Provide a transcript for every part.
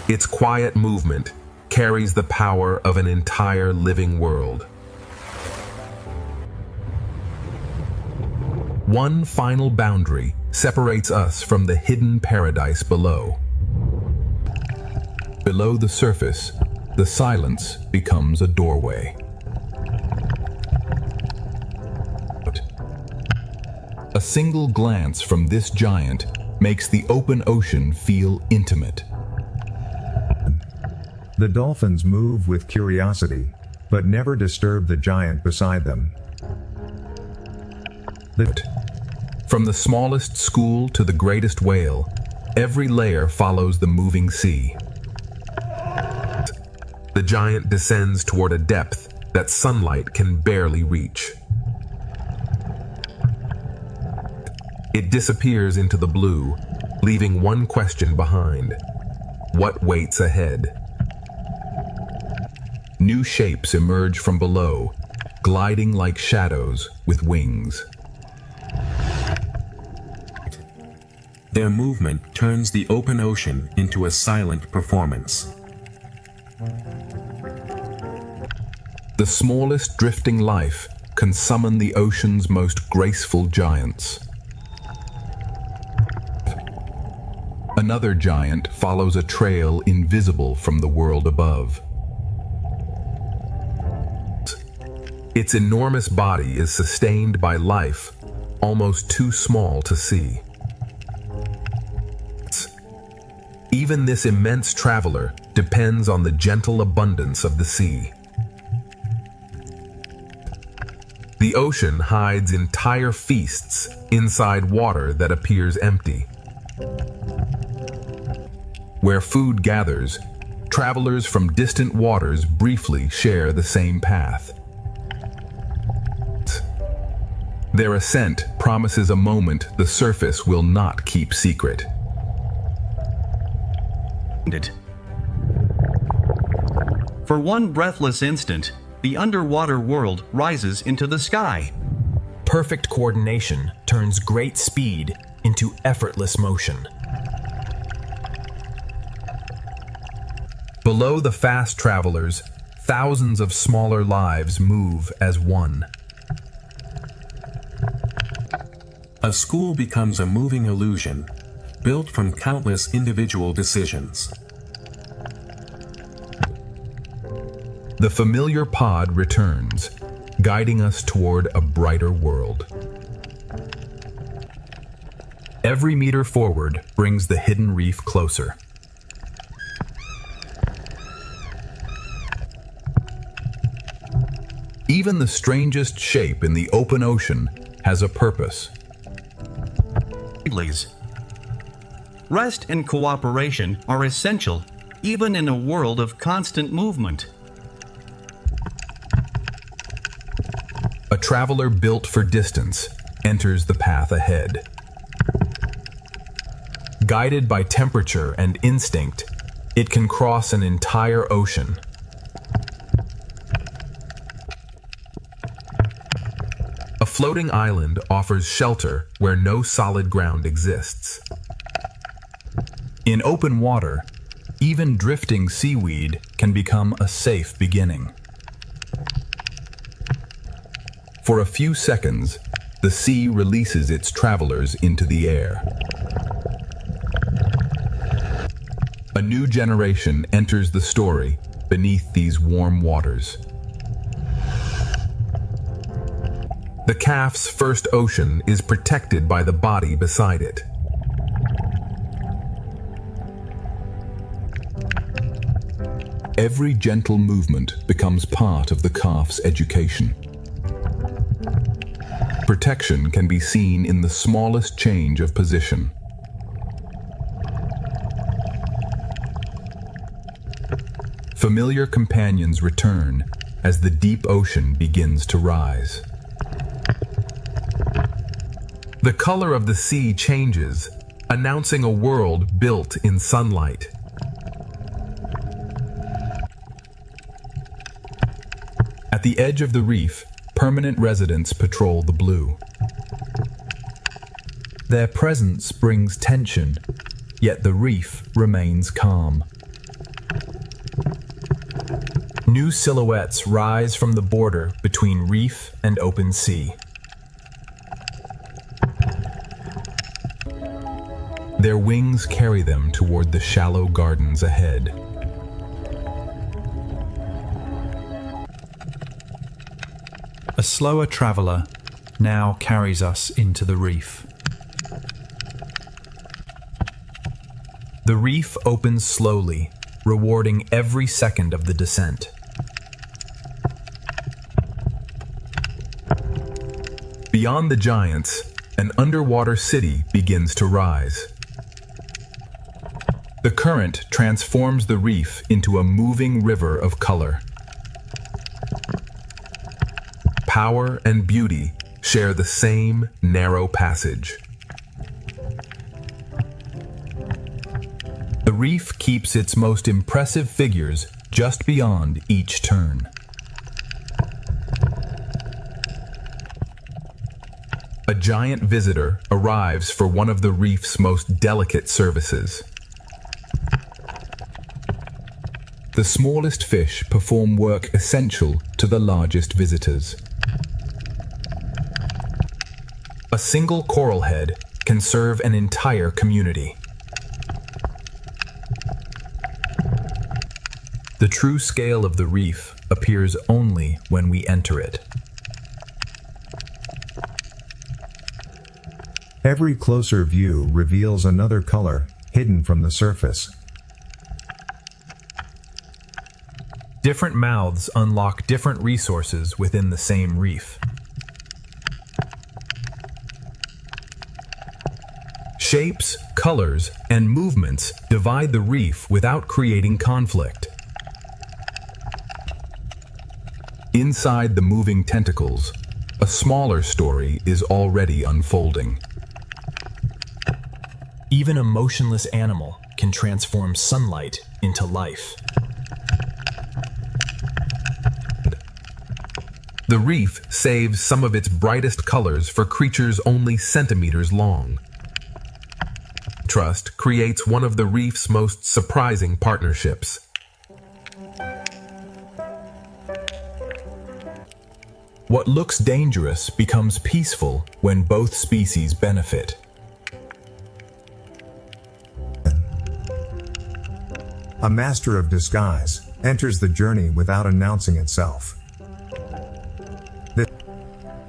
Its quiet movement carries the power of an entire living world. One final boundary separates us from the hidden paradise below. Below the surface, the silence becomes a doorway. A single glance from this giant makes the open ocean feel intimate. The dolphins move with curiosity, but never disturb the giant beside them. From the smallest school to the greatest whale, every layer follows the moving sea. The giant descends toward a depth that sunlight can barely reach. It disappears into the blue, leaving one question behind. What waits ahead? New shapes emerge from below, gliding like shadows with wings. Their movement turns the open ocean into a silent performance. The smallest drifting life can summon the ocean's most graceful giants. Another giant follows a trail invisible from the world above. Its enormous body is sustained by life, almost too small to see. Even this immense traveler depends on the gentle abundance of the sea. The ocean hides entire feasts inside water that appears empty. Where food gathers, travelers from distant waters briefly share the same path. Their ascent promises a moment the surface will not keep secret. For one breathless instant, the underwater world rises into the sky. Perfect coordination turns great speed into effortless motion. Below the fast travelers, thousands of smaller lives move as one. A school becomes a moving illusion, built from countless individual decisions. The familiar pod returns, guiding us toward a brighter world. Every meter forward brings the hidden reef closer. Even the strangest shape in the open ocean has a purpose. Rest and cooperation are essential, even in a world of constant movement. A traveler built for distance enters the path ahead. Guided by temperature and instinct, it can cross an entire ocean. A floating island offers shelter where no solid ground exists. In open water, even drifting seaweed can become a safe beginning. For a few seconds, the sea releases its travelers into the air. A new generation enters the story beneath these warm waters. The calf's first ocean is protected by the body beside it. Every gentle movement becomes part of the calf's education. Protection can be seen in the smallest change of position. Familiar companions return as the deep ocean begins to rise. The color of the sea changes, announcing a world built in sunlight. At the edge of the reef, permanent residents patrol the blue. Their presence brings tension, yet the reef remains calm. New silhouettes rise from the border between reef and open sea. Their wings carry them toward the shallow gardens ahead. A slower traveler now carries us into the reef. The reef opens slowly, rewarding every second of the descent. Beyond the giants, an underwater city begins to rise. The current transforms the reef into a moving river of color. Power and beauty share the same narrow passage. The reef keeps its most impressive figures just beyond each turn. A giant visitor arrives for one of the reef's most delicate services. The smallest fish perform work essential to the largest visitors. A single coral head can serve an entire community. The true scale of the reef appears only when we enter it. Every closer view reveals another color, hidden from the surface. Different mouths unlock different resources within the same reef. Shapes, colors, and movements divide the reef without creating conflict. Inside the moving tentacles, a smaller story is already unfolding. Even a motionless animal can transform sunlight into life. The reef saves some of its brightest colors for creatures only centimeters long. Trust creates one of the reef's most surprising partnerships. What looks dangerous becomes peaceful when both species benefit. A master of disguise enters the journey without announcing itself.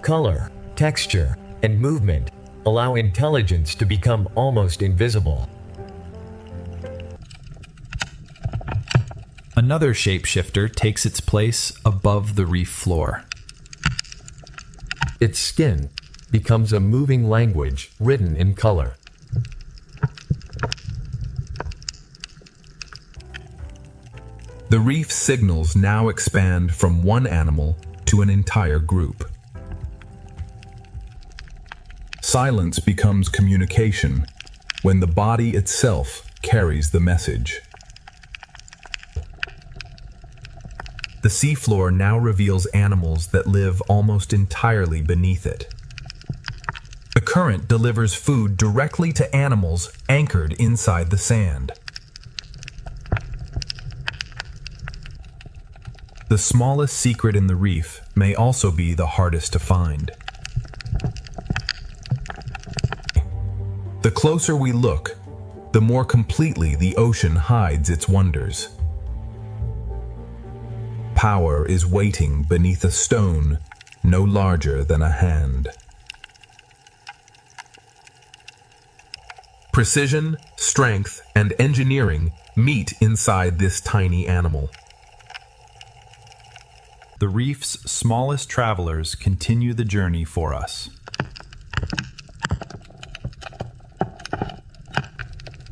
Color, texture, and movement allow intelligence to become almost invisible. Another shapeshifter takes its place above the reef floor. Its skin becomes a moving language written in color. The reef's signals now expand from one animal to an entire group. Silence becomes communication when the body itself carries the message. The seafloor now reveals animals that live almost entirely beneath it. The current delivers food directly to animals anchored inside the sand. The smallest secret in the reef may also be the hardest to find. The closer we look, the more completely the ocean hides its wonders. Power is waiting beneath a stone no larger than a hand. Precision, strength, and engineering meet inside this tiny animal. The reef's smallest travelers continue the journey for us.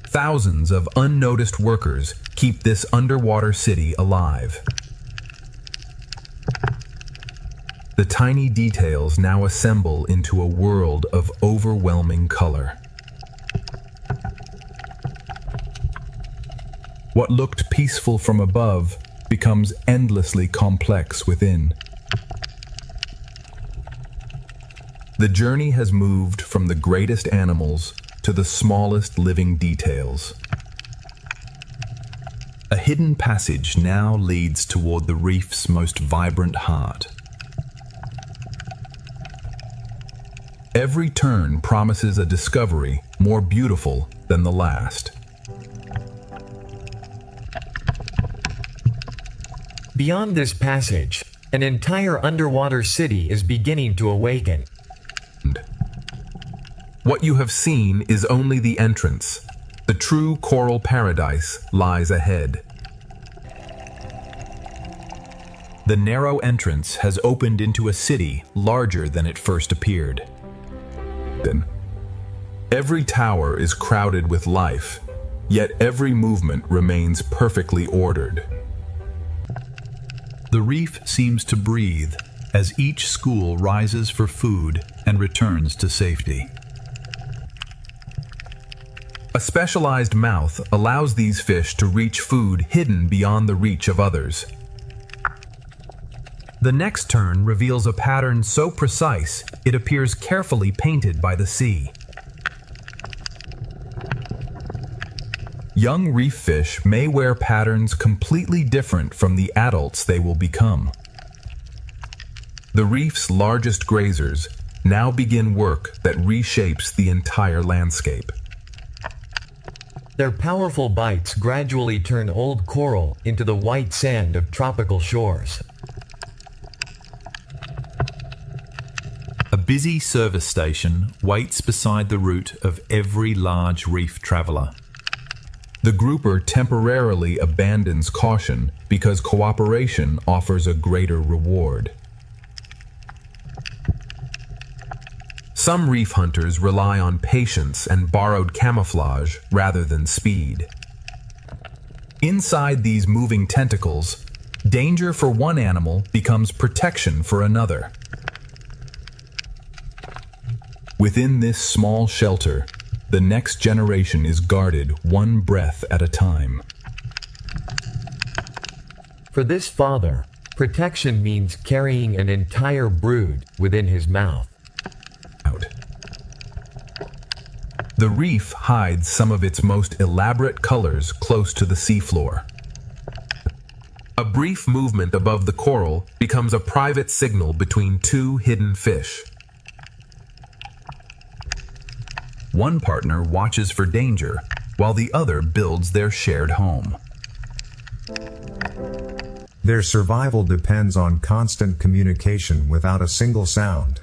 Thousands of unnoticed workers keep this underwater city alive. The tiny details now assemble into a world of overwhelming color. What looked peaceful from above becomes endlessly complex within. The journey has moved from the greatest animals to the smallest living details. A hidden passage now leads toward the reef's most vibrant heart. Every turn promises a discovery more beautiful than the last. Beyond this passage, an entire underwater city is beginning to awaken. What you have seen is only the entrance. The true coral paradise lies ahead. The narrow entrance has opened into a city larger than it first appeared. Every tower is crowded with life, yet every movement remains perfectly ordered. The reef seems to breathe as each school rises for food and returns to safety. A specialized mouth allows these fish to reach food hidden beyond the reach of others. The next turn reveals a pattern so precise it appears carefully painted by the sea. Young reef fish may wear patterns completely different from the adults they will become. The reef's largest grazers now begin work that reshapes the entire landscape. Their powerful bites gradually turn old coral into the white sand of tropical shores. A busy service station waits beside the route of every large reef traveler. The grouper temporarily abandons caution because cooperation offers a greater reward. Some reef hunters rely on patience and borrowed camouflage rather than speed. Inside these moving tentacles, danger for one animal becomes protection for another. Within this small shelter, the next generation is guarded one breath at a time. For this father, protection means carrying an entire brood within his mouth. The reef hides some of its most elaborate colors close to the seafloor. A brief movement above the coral becomes a private signal between two hidden fish. One partner watches for danger, while the other builds their shared home. Their survival depends on constant communication without a single sound.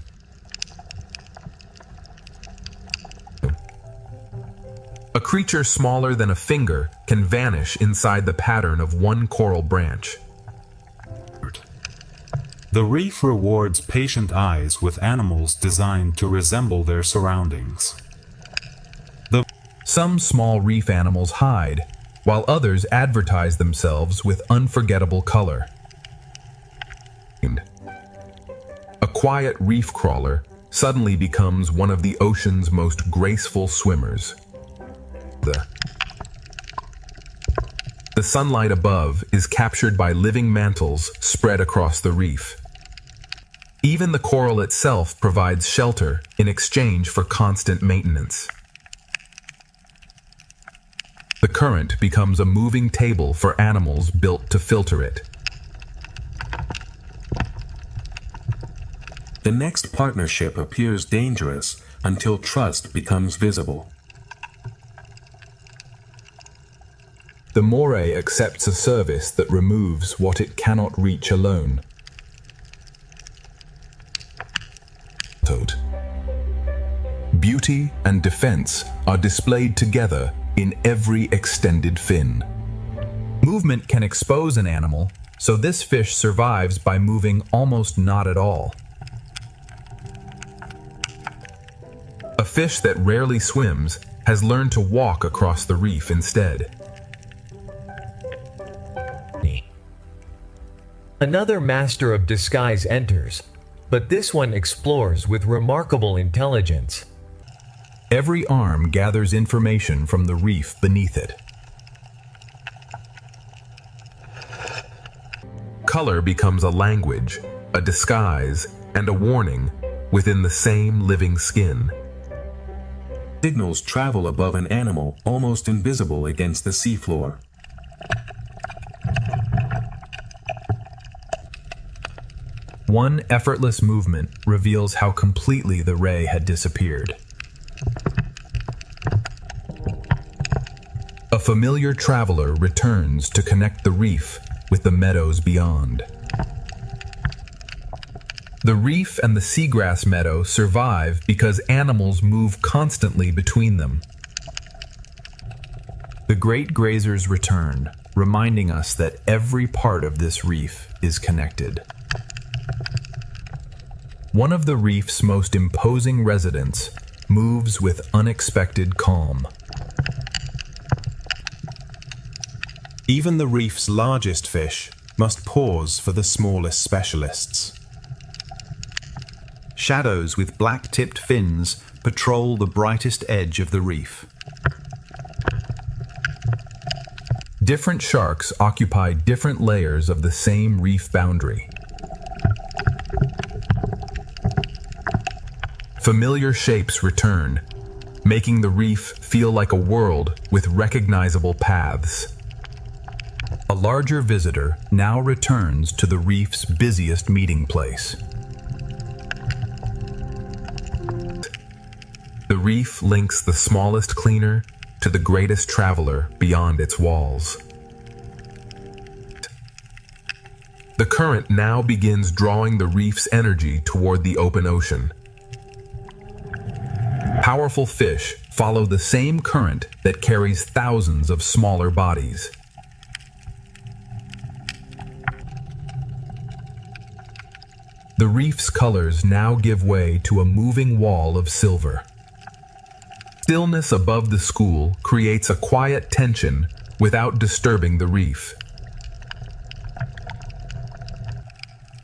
A creature smaller than a finger can vanish inside the pattern of one coral branch. The reef rewards patient eyes with animals designed to resemble their surroundings. Some small reef animals hide, while others advertise themselves with unforgettable color. A quiet reef crawler suddenly becomes one of the ocean's most graceful swimmers. The sunlight above is captured by living mantles spread across the reef. Even the coral itself provides shelter in exchange for constant maintenance. The current becomes a moving table for animals built to filter it. The next partnership appears dangerous until trust becomes visible. The moray accepts a service that removes what it cannot reach alone. Beauty and defense are displayed together in every extended fin. Movement can expose an animal, so this fish survives by moving almost not at all. A fish that rarely swims has learned to walk across the reef instead. Another master of disguise enters, but this one explores with remarkable intelligence. Every arm gathers information from the reef beneath it. Color becomes a language, a disguise, and a warning within the same living skin. Signals travel above an animal almost invisible against the seafloor. One effortless movement reveals how completely the ray had disappeared. A familiar traveler returns to connect the reef with the meadows beyond. The reef and the seagrass meadow survive because animals move constantly between them. The great grazers return, reminding us that every part of this reef is connected. One of the reef's most imposing residents moves with unexpected calm. Even the reef's largest fish must pause for the smallest specialists. Shadows with black-tipped fins patrol the brightest edge of the reef. Different sharks occupy different layers of the same reef boundary. Familiar shapes return, making the reef feel like a world with recognizable paths. A larger visitor now returns to the reef's busiest meeting place. The reef links the smallest cleaner to the greatest traveler beyond its walls. The current now begins drawing the reef's energy toward the open ocean. Powerful fish follow the same current that carries thousands of smaller bodies. The reef's colors now give way to a moving wall of silver. Stillness above the school creates a quiet tension without disturbing the reef.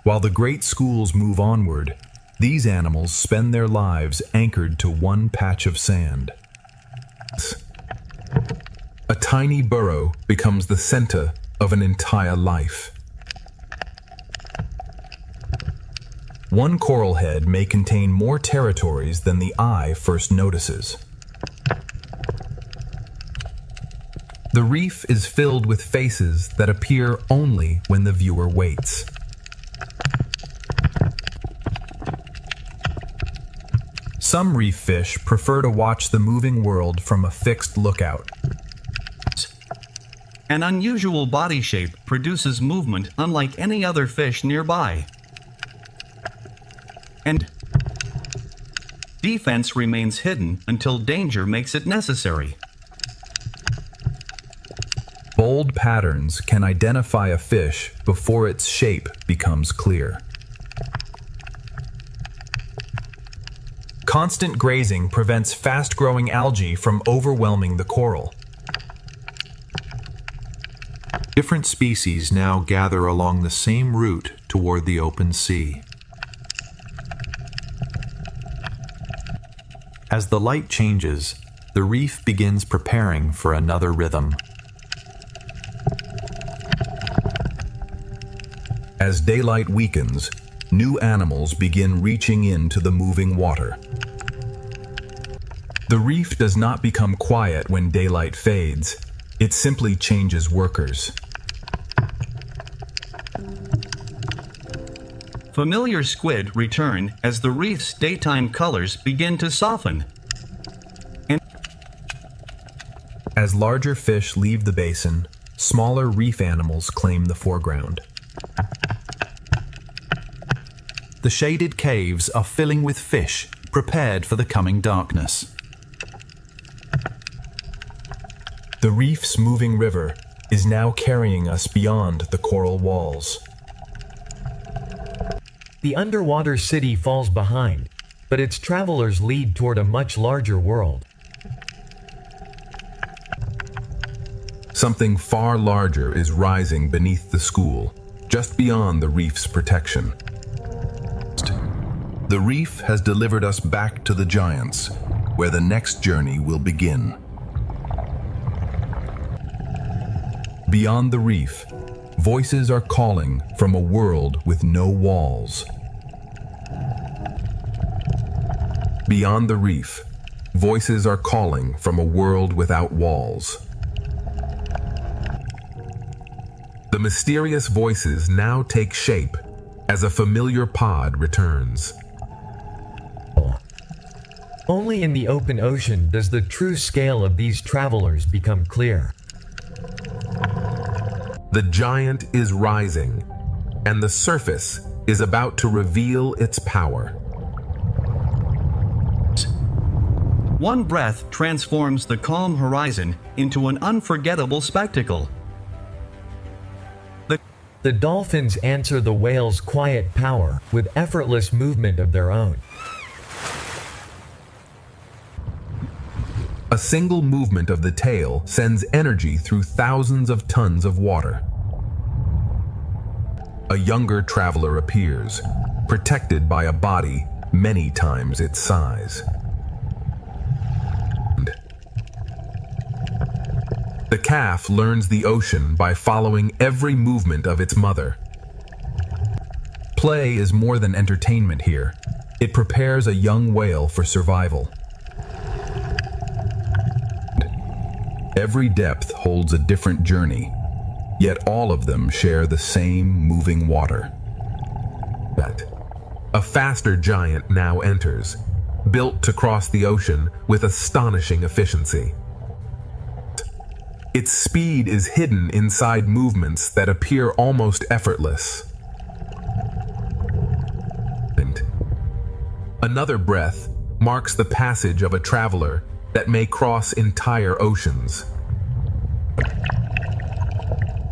While the great schools move onward, these animals spend their lives anchored to one patch of sand. A tiny burrow becomes the center of an entire life. One coral head may contain more territories than the eye first notices. The reef is filled with faces that appear only when the viewer waits. Some reef fish prefer to watch the moving world from a fixed lookout. An unusual body shape produces movement unlike any other fish nearby. And defense remains hidden until danger makes it necessary. Bold patterns can identify a fish before its shape becomes clear. Constant grazing prevents fast-growing algae from overwhelming the coral. Different species now gather along the same route toward the open sea. As the light changes, the reef begins preparing for another rhythm. As daylight weakens, new animals begin reaching into the moving water. The reef does not become quiet when daylight fades, it simply changes workers. Familiar squid return as the reef's daytime colors begin to soften. And as larger fish leave the basin, smaller reef animals claim the foreground. The shaded caves are filling with fish, prepared for the coming darkness. The reef's moving river is now carrying us beyond the coral walls. The underwater city falls behind, but its travelers lead toward a much larger world. Something far larger is rising beneath the school, just beyond the reef's protection. The reef has delivered us back to the giants, where the next journey will begin. Beyond the reef, voices are calling from a world with no walls. Beyond the reef, voices are calling from a world without walls. The mysterious voices now take shape as a familiar pod returns. Only in the open ocean does the true scale of these travelers become clear. The giant is rising, and the surface is about to reveal its power. One breath transforms the calm horizon into an unforgettable spectacle. The dolphins answer the whale's quiet power with effortless movement of their own. A single movement of the tail sends energy through thousands of tons of water. A younger traveler appears, protected by a body many times its size. The calf learns the ocean by following every movement of its mother. Play is more than entertainment here. It prepares a young whale for survival. Every depth holds a different journey, yet all of them share the same moving water. A faster giant now enters, built to cross the ocean with astonishing efficiency. Its speed is hidden inside movements that appear almost effortless. Another breath marks the passage of a traveler that may cross entire oceans.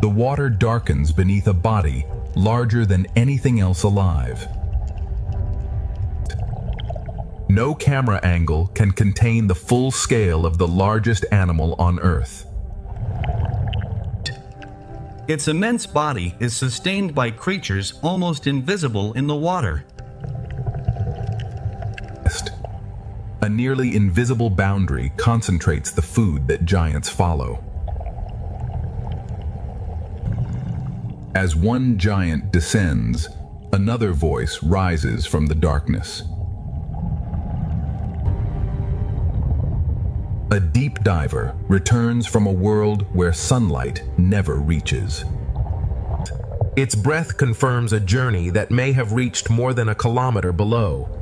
The water darkens beneath a body larger than anything else alive. No camera angle can contain the full scale of the largest animal on Earth. Its immense body is sustained by creatures almost invisible in the water. A nearly invisible boundary concentrates the food that giants follow. As one giant descends, another voice rises from the darkness. A deep diver returns from a world where sunlight never reaches. Its breath confirms a journey that may have reached more than a kilometer below.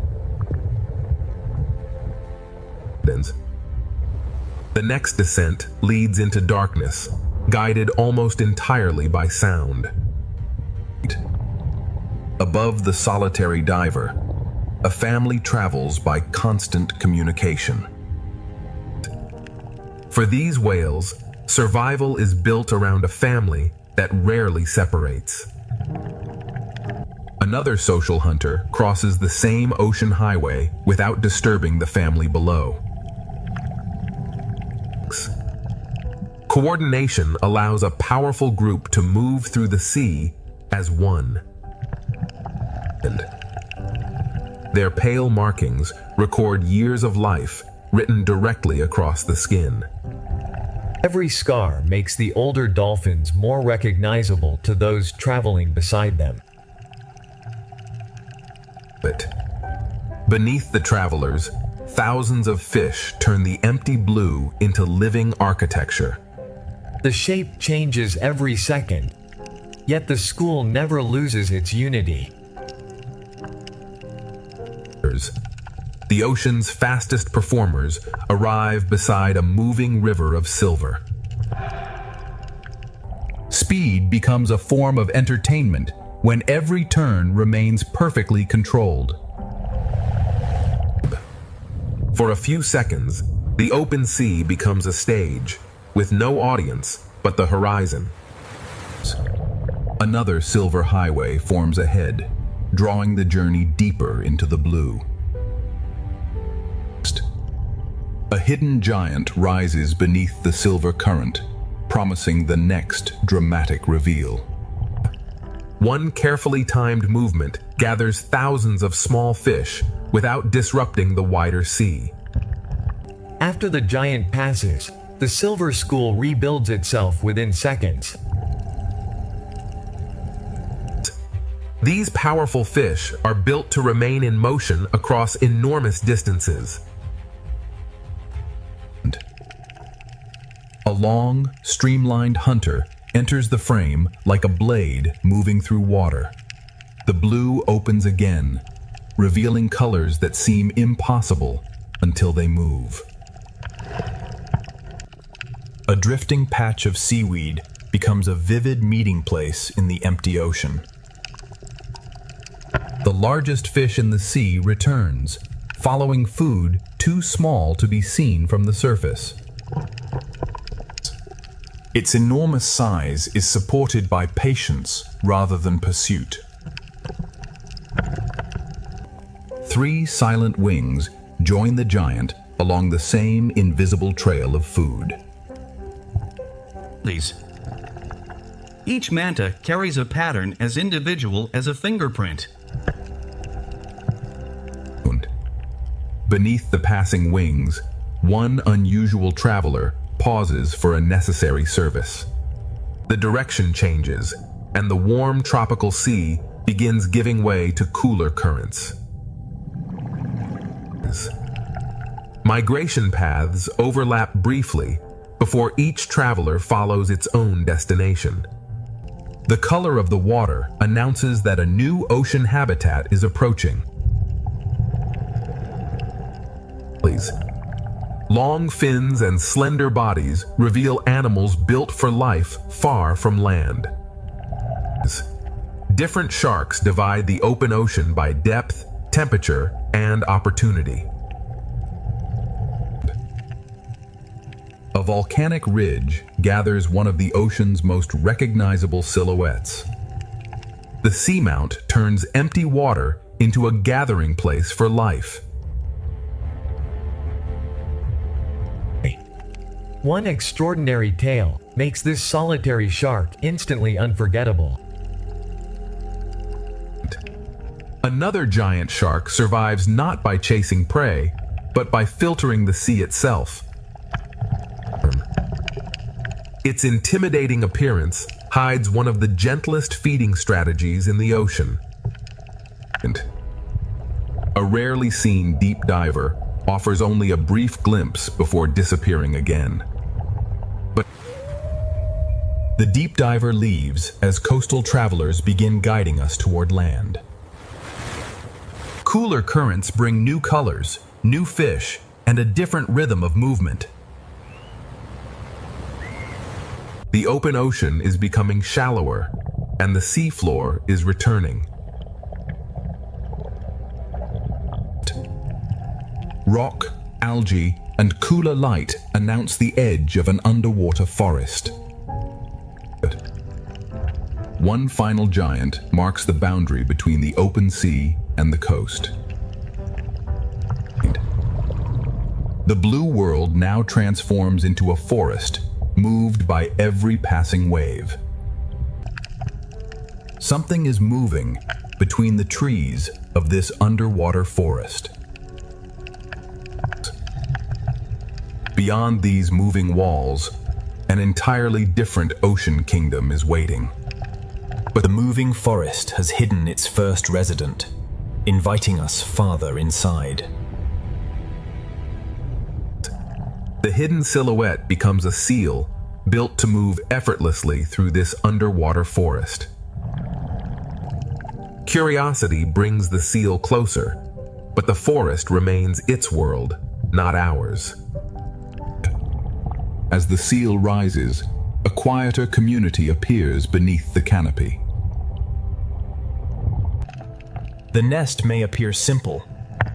The next descent leads into darkness, guided almost entirely by sound. Above the solitary diver, a family travels by constant communication. For these whales, survival is built around a family that rarely separates. Another social hunter crosses the same ocean highway without disturbing the family below. Coordination allows a powerful group to move through the sea as one. Their pale markings record years of life written directly across the skin. Every scar makes the older dolphins more recognizable to those traveling beside them. But beneath the travelers, thousands of fish turn the empty blue into living architecture. The shape changes every second, yet the school never loses its unity. The ocean's fastest performers arrive beside a moving river of silver. Speed becomes a form of entertainment when every turn remains perfectly controlled. For a few seconds, the open sea becomes a stage, with no audience but the horizon. Another silver highway forms ahead, drawing the journey deeper into the blue. A hidden giant rises beneath the silver current, promising the next dramatic reveal. One carefully timed movement gathers thousands of small fish without disrupting the wider sea. After the giant passes, the silver school rebuilds itself within seconds. These powerful fish are built to remain in motion across enormous distances. A long, streamlined hunter enters the frame like a blade moving through water. The blue opens again, revealing colors that seem impossible until they move. A drifting patch of seaweed becomes a vivid meeting place in the empty ocean. The largest fish in the sea returns, following food too small to be seen from the surface. Its enormous size is supported by patience rather than pursuit. 3 silent wings join the giant along the same invisible trail of food. Each manta carries a pattern as individual as a fingerprint. Beneath the passing wings, one unusual traveler pauses for a necessary service. The direction changes, and the warm tropical sea begins giving way to cooler currents. Migration paths overlap briefly before each traveler follows its own destination. The color of the water announces that a new ocean habitat is approaching. Long fins and slender bodies reveal animals built for life far from land. Different sharks divide the open ocean by depth, temperature, and opportunity. A volcanic ridge gathers one of the ocean's most recognizable silhouettes. The seamount turns empty water into a gathering place for life. One extraordinary tale makes this solitary shark instantly unforgettable. Another giant shark survives not by chasing prey, but by filtering the sea itself. Its intimidating appearance hides one of the gentlest feeding strategies in the ocean. A rarely seen deep diver offers only a brief glimpse before disappearing again. But the deep diver leaves as coastal travelers begin guiding us toward land. Cooler currents bring new colors, new fish, and a different rhythm of movement. The open ocean is becoming shallower, and the seafloor is returning. Rock, algae, and cooler light announce the edge of an underwater forest. One final giant marks the boundary between the open sea and the coast. The blue world now transforms into a forest, moved by every passing wave. Something is moving between the trees of this underwater forest. Beyond these moving walls, an entirely different ocean kingdom is waiting. But the moving forest has hidden its first resident, inviting us farther inside. The hidden silhouette becomes a seal built to move effortlessly through this underwater forest. Curiosity brings the seal closer, but the forest remains its world, not ours. As the seal rises, a quieter community appears beneath the canopy. The nest may appear simple,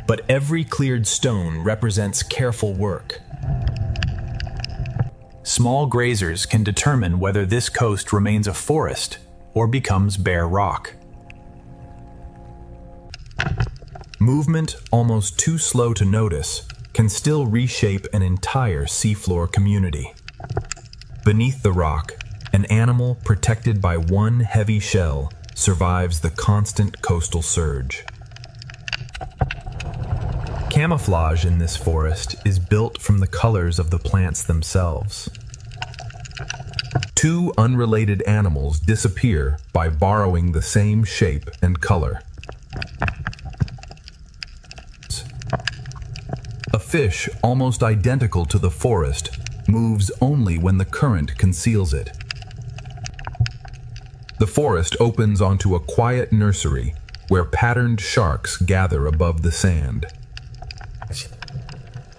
but every cleared stone represents careful work. Small grazers can determine whether this coast remains a forest or becomes bare rock. Movement almost too slow to notice can still reshape an entire seafloor community. Beneath the rock, an animal protected by one heavy shell survives the constant coastal surge. Camouflage in this forest is built from the colors of the plants themselves. Two unrelated animals disappear by borrowing the same shape and color. A fish almost identical to the forest moves only when the current conceals it. The forest opens onto a quiet nursery where patterned sharks gather above the sand.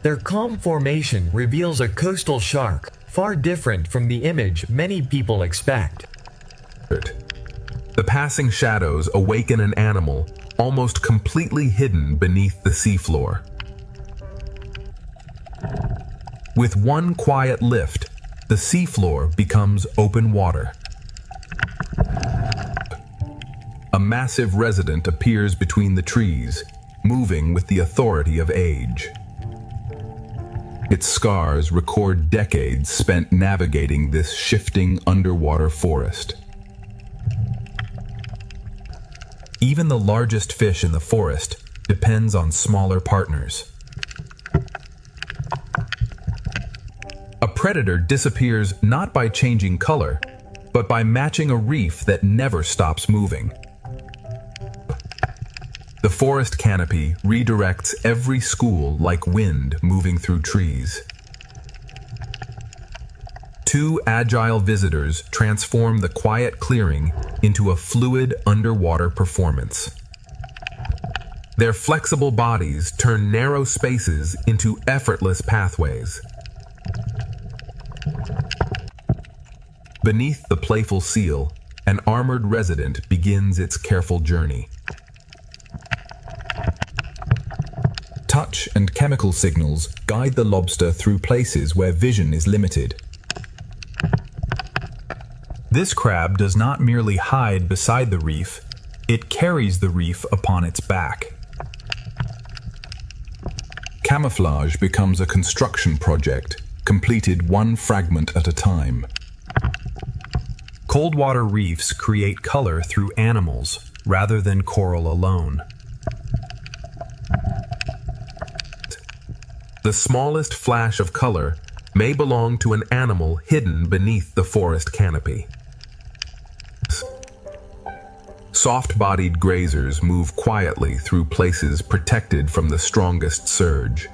Their calm formation reveals a coastal shark, far different from the image many people expect. The passing shadows awaken an animal almost completely hidden beneath the seafloor. With one quiet lift, the seafloor becomes open water. A massive resident appears between the trees, moving with the authority of age. Its scars record decades spent navigating this shifting underwater forest. Even the largest fish in the forest depends on smaller partners. A predator disappears not by changing color, but by matching a reef that never stops moving. The forest canopy redirects every school like wind moving through trees. Two agile visitors transform the quiet clearing into a fluid underwater performance. Their flexible bodies turn narrow spaces into effortless pathways. Beneath the playful seal, an armored resident begins its careful journey. Touch and chemical signals guide the lobster through places where vision is limited. This crab does not merely hide beside the reef, it carries the reef upon its back. Camouflage becomes a construction project, completed one fragment at a time. Cold-water reefs create color through animals rather than coral alone. The smallest flash of color may belong to an animal hidden beneath the forest canopy. Soft-bodied grazers move quietly through places protected from the strongest surge.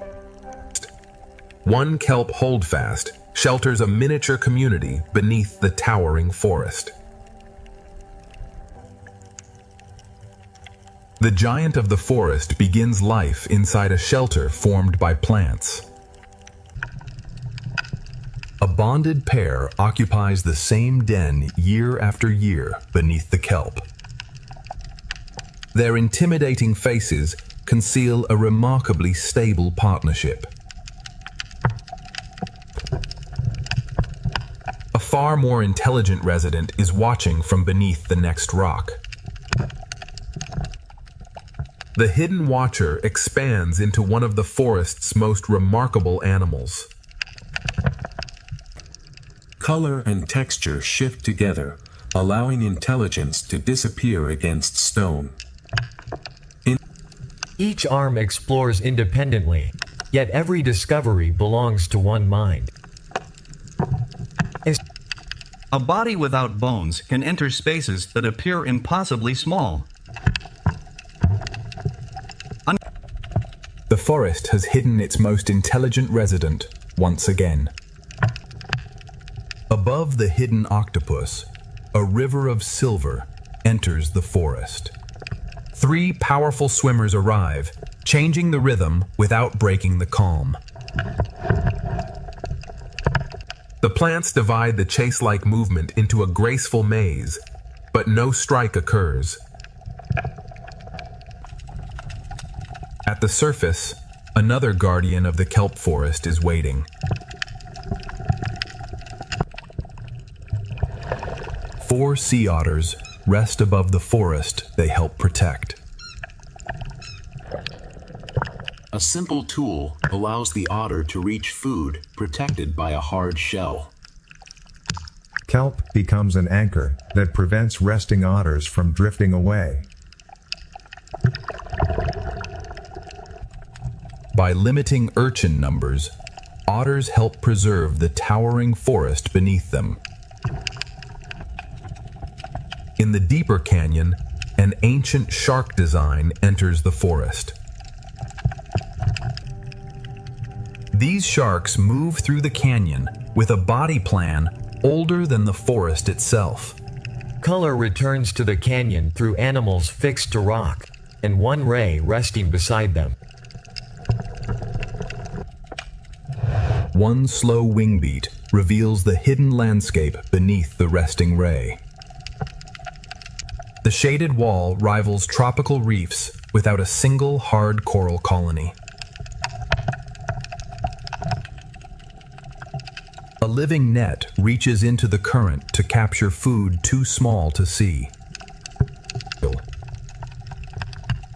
One kelp holdfast shelters a miniature community beneath the towering forest. The giant of the forest begins life inside a shelter formed by plants. A bonded pair occupies the same den year after year beneath the kelp. Their intimidating faces conceal a remarkably stable partnership. A far more intelligent resident is watching from beneath the next rock. The hidden watcher expands into one of the forest's most remarkable animals. Color and texture shift together, allowing intelligence to disappear against stone. Each arm explores independently, yet every discovery belongs to one mind. A body without bones can enter spaces that appear impossibly small. The forest has hidden its most intelligent resident once again. Above the hidden octopus, a river of silver enters the forest. Three powerful swimmers arrive, changing the rhythm without breaking the calm. The plants divide the chase-like movement into a graceful maze, but no strike occurs. At the surface, another guardian of the kelp forest is waiting. Four sea otters rest above the forest they help protect. A simple tool allows the otter to reach food protected by a hard shell. Kelp becomes an anchor that prevents resting otters from drifting away. By limiting urchin numbers, otters help preserve the towering forest beneath them. In the deeper canyon, an ancient shark design enters the forest. These sharks move through the canyon with a body plan older than the forest itself. Color returns to the canyon through animals fixed to rock, and one ray resting beside them. One slow wing beat reveals the hidden landscape beneath the resting ray. The shaded wall rivals tropical reefs without a single hard coral colony. A living net reaches into the current to capture food too small to see.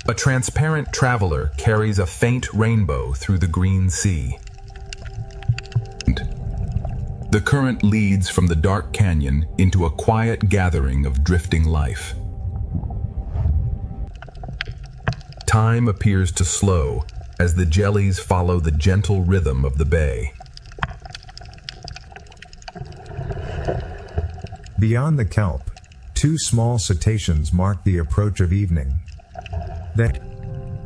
A transparent traveler carries a faint rainbow through the green sea. The current leads from the dark canyon into a quiet gathering of drifting life. Time appears to slow as the jellies follow the gentle rhythm of the bay. Beyond the kelp, two small cetaceans mark the approach of evening.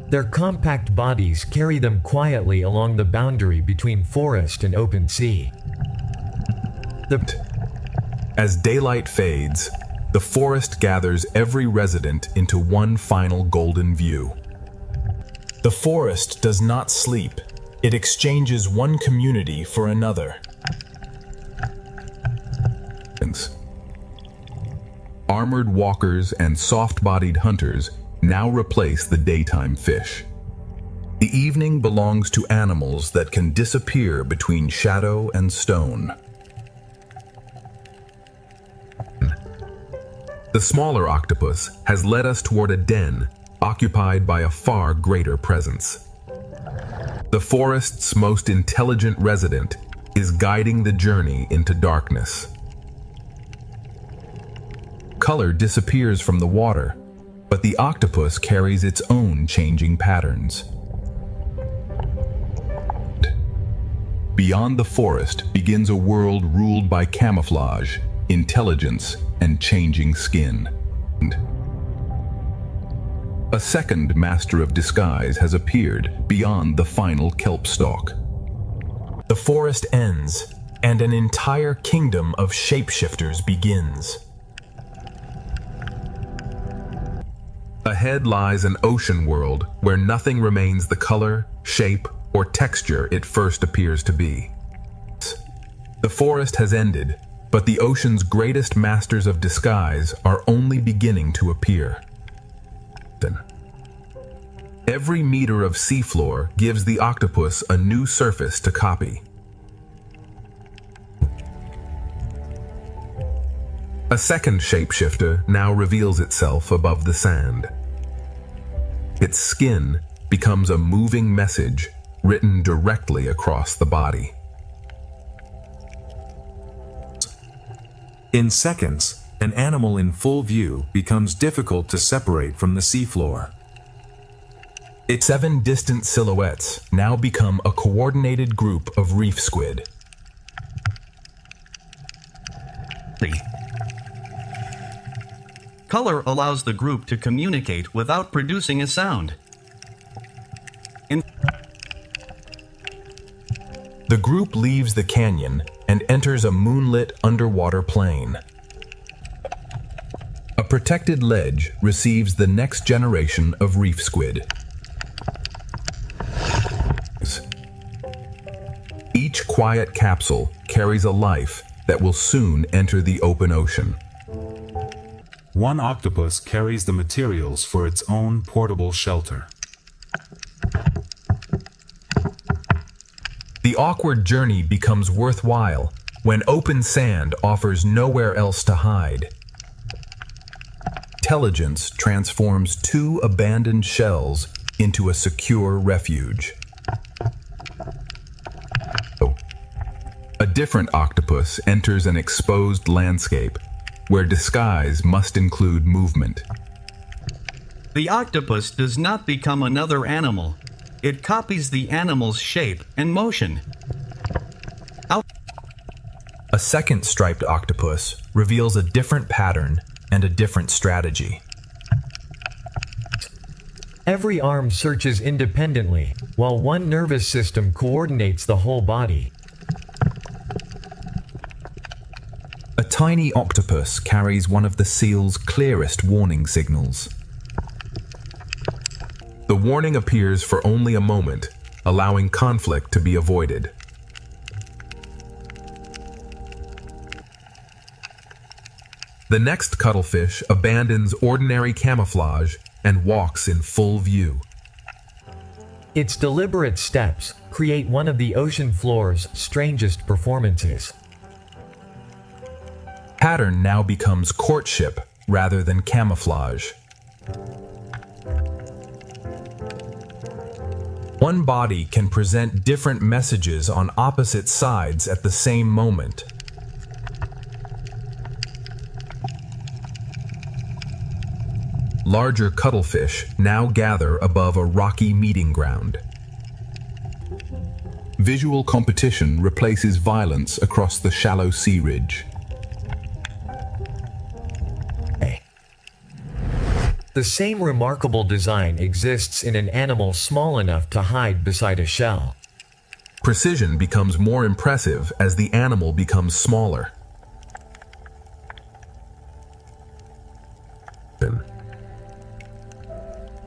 Their compact bodies carry them quietly along the boundary between forest and open sea. As daylight fades, the forest gathers every resident into one final golden view. The forest does not sleep. It exchanges one community for another. Armored walkers and soft-bodied hunters now replace the daytime fish. The evening belongs to animals that can disappear between shadow and stone. The smaller octopus has led us toward a den occupied by a far greater presence. The forest's most intelligent resident is guiding the journey into darkness. Color disappears from the water, but the octopus carries its own changing patterns. Beyond the forest begins a world ruled by camouflage, intelligence, and changing skin. A second master of disguise has appeared beyond the final kelp stalk. The forest ends, and an entire kingdom of shapeshifters begins. Ahead lies an ocean world where nothing remains the color, shape, or texture it first appears to be. The forest has ended, but the ocean's greatest masters of disguise are only beginning to appear. Every meter of seafloor gives the octopus a new surface to copy. A second shapeshifter now reveals itself above the sand. Its skin becomes a moving message written directly across the body. In seconds, an animal in full view becomes difficult to separate from the seafloor. Its 7 distant silhouettes now become a coordinated group of reef squid. Color allows the group to communicate without producing a sound. The group leaves the canyon and enters a moonlit underwater plain. A protected ledge receives the next generation of reef squid. Each quiet capsule carries a life that will soon enter the open ocean. One octopus carries the materials for its own portable shelter. The awkward journey becomes worthwhile when open sand offers nowhere else to hide. Intelligence transforms 2 abandoned shells into a secure refuge. A different octopus enters an exposed landscape where disguise must include movement. The octopus does not become another animal. It copies the animal's shape and motion. A second striped octopus reveals a different pattern and a different strategy. Every arm searches independently, while one nervous system coordinates the whole body. A tiny octopus carries one of the seal's clearest warning signals. The warning appears for only a moment, allowing conflict to be avoided. The next cuttlefish abandons ordinary camouflage and walks in full view. Its deliberate steps create one of the ocean floor's strangest performances. Pattern now becomes courtship rather than camouflage. One body can present different messages on opposite sides at the same moment. Larger cuttlefish now gather above a rocky meeting ground. Visual competition replaces violence across the shallow sea ridge. The same remarkable design exists in an animal small enough to hide beside a shell. Precision becomes more impressive as the animal becomes smaller.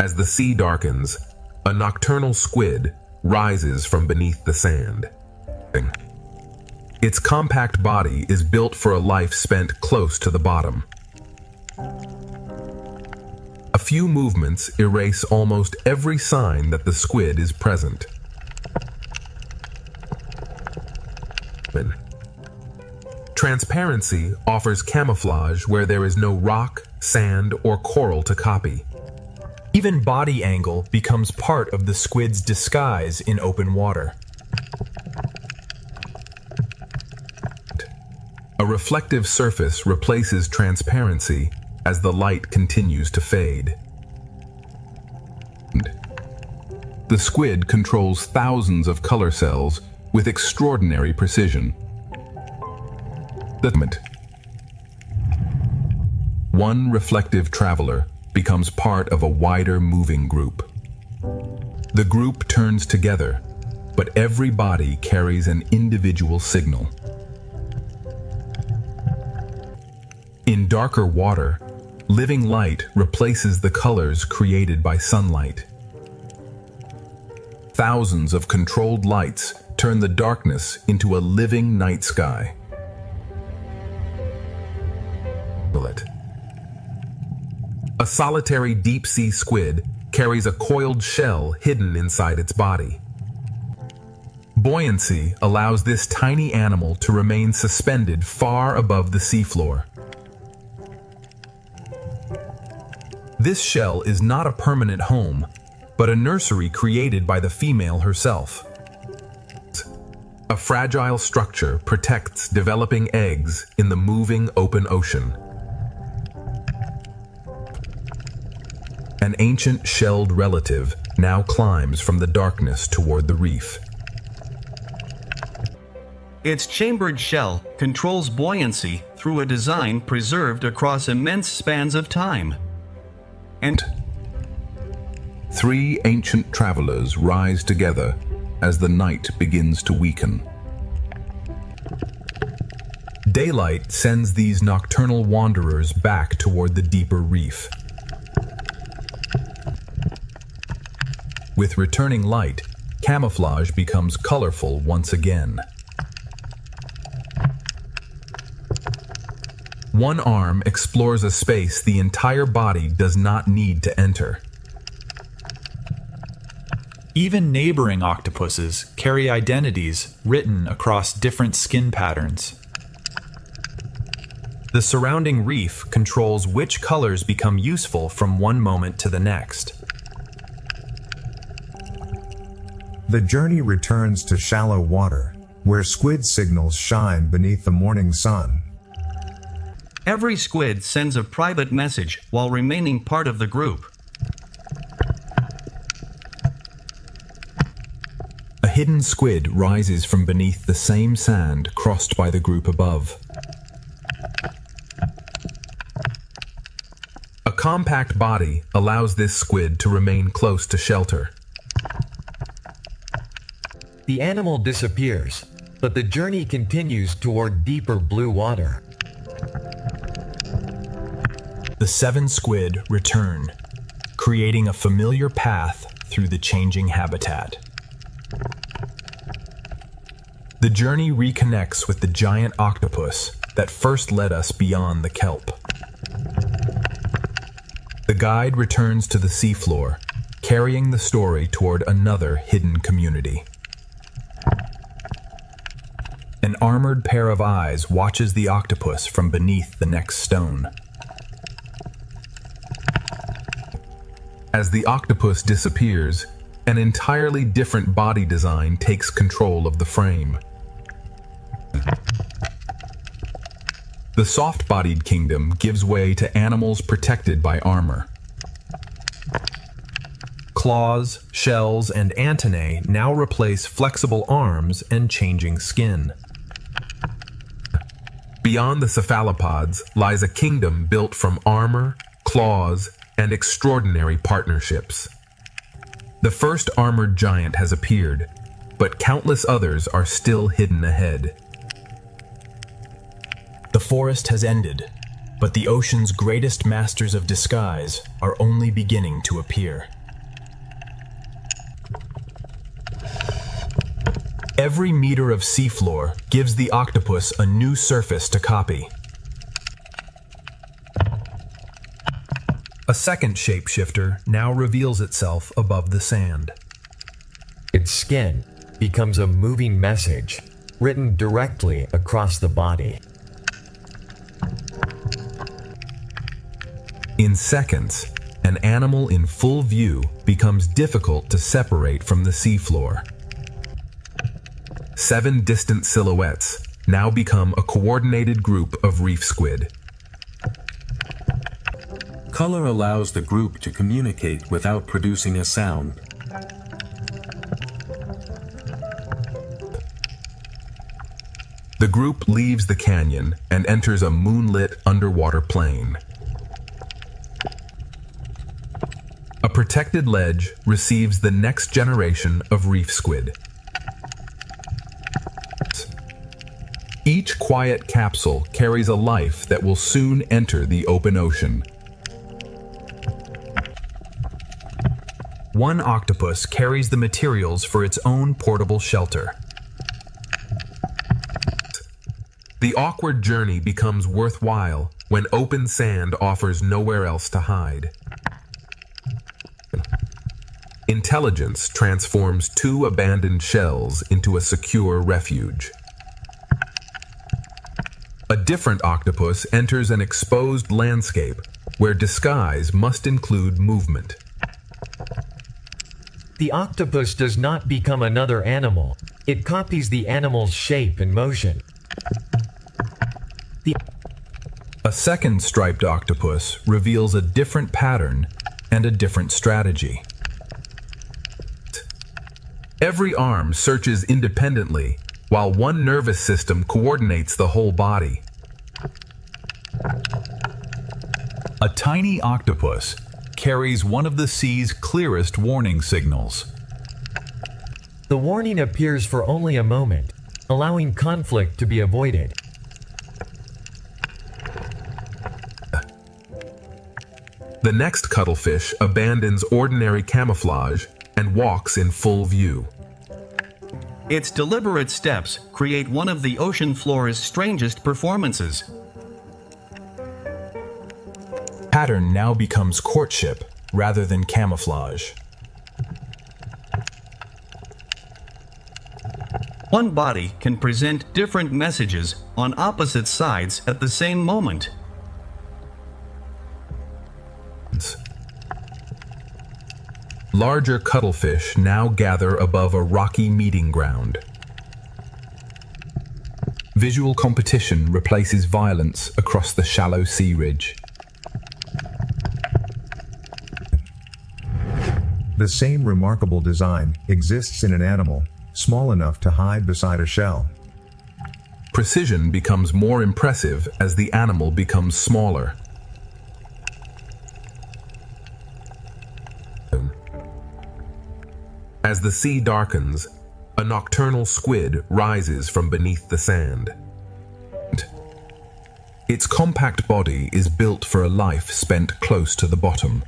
As the sea darkens, a nocturnal squid rises from beneath the sand. Its compact body is built for a life spent close to the bottom. A few movements erase almost every sign that the squid is present. Transparency offers camouflage where there is no rock, sand, or coral to copy. Even body angle becomes part of the squid's disguise in open water. A reflective surface replaces transparency as the light continues to fade. The squid controls thousands of color cells with extraordinary precision. One reflective traveler becomes part of a wider moving group. The group turns together, but every body carries an individual signal. In darker water, living light replaces the colors created by sunlight. Thousands of controlled lights turn the darkness into a living night sky. A solitary deep-sea squid carries a coiled shell hidden inside its body. Buoyancy allows this tiny animal to remain suspended far above the seafloor. This shell is not a permanent home, but a nursery created by the female herself. A fragile structure protects developing eggs in the moving open ocean. An ancient shelled relative now climbs from the darkness toward the reef. Its chambered shell controls buoyancy through a design preserved across immense spans of time. And three ancient travelers rise together as the night begins to weaken. Daylight sends these nocturnal wanderers back toward the deeper reef. With returning light, camouflage becomes colorful once again. One arm explores a space the entire body does not need to enter. Even neighboring octopuses carry identities written across different skin patterns. The surrounding reef controls which colors become useful from one moment to the next. The journey returns to shallow water, where squid signals shine beneath the morning sun. every squid sends a private message while remaining part of the group. A hidden squid rises from beneath the same sand crossed by the group above. A compact body allows this squid to remain close to shelter. The animal disappears, but the journey continues toward deeper blue water. The 7 squid return, creating a familiar path through the changing habitat. The journey reconnects with the giant octopus that first led us beyond the kelp. The guide returns to the seafloor, carrying the story toward another hidden community. An armored pair of eyes watches the octopus from beneath the next stone. As the octopus disappears, an entirely different body design takes control of the frame. The soft-bodied kingdom gives way to animals protected by armor. Claws, shells, and antennae now replace flexible arms and changing skin. Beyond the cephalopods lies a kingdom built from armor, claws, and extraordinary partnerships. The first armored giant has appeared, but countless others are still hidden ahead. The forest has ended, but the ocean's greatest masters of disguise are only beginning to appear. Every meter of seafloor gives the octopus a new surface to copy. A second shapeshifter now reveals itself above the sand. Its skin becomes a moving message, written directly across the body. In seconds, an animal in full view becomes difficult to separate from the seafloor. 7 distant silhouettes now become a coordinated group of reef squid. Color allows the group to communicate without producing a sound. The group leaves the canyon and enters a moonlit underwater plain. A protected ledge receives the next generation of reef squid. Each quiet capsule carries a life that will soon enter the open ocean. One octopus carries the materials for its own portable shelter. The awkward journey becomes worthwhile when open sand offers nowhere else to hide. Intelligence transforms 2 abandoned shells into a secure refuge. A different octopus enters an exposed landscape where disguise must include movement. The octopus does not become another animal. It copies the animal's shape and motion. A second striped octopus reveals a different pattern and a different strategy. Every arm searches independently, while one nervous system coordinates the whole body. A tiny octopus carries one of the sea's clearest warning signals. The warning appears for only a moment, allowing conflict to be avoided. The next cuttlefish abandons ordinary camouflage and walks in full view. Its deliberate steps create one of the ocean floor's strangest performances. Pattern now becomes courtship rather than camouflage. One body can present different messages on opposite sides at the same moment. Larger cuttlefish now gather above a rocky meeting ground. Visual competition replaces violence across the shallow sea ridge. The same remarkable design exists in an animal, small enough to hide beside a shell. Precision becomes more impressive as the animal becomes smaller. As the sea darkens, a nocturnal squid rises from beneath the sand. Its compact body is built for a life spent close to the bottom.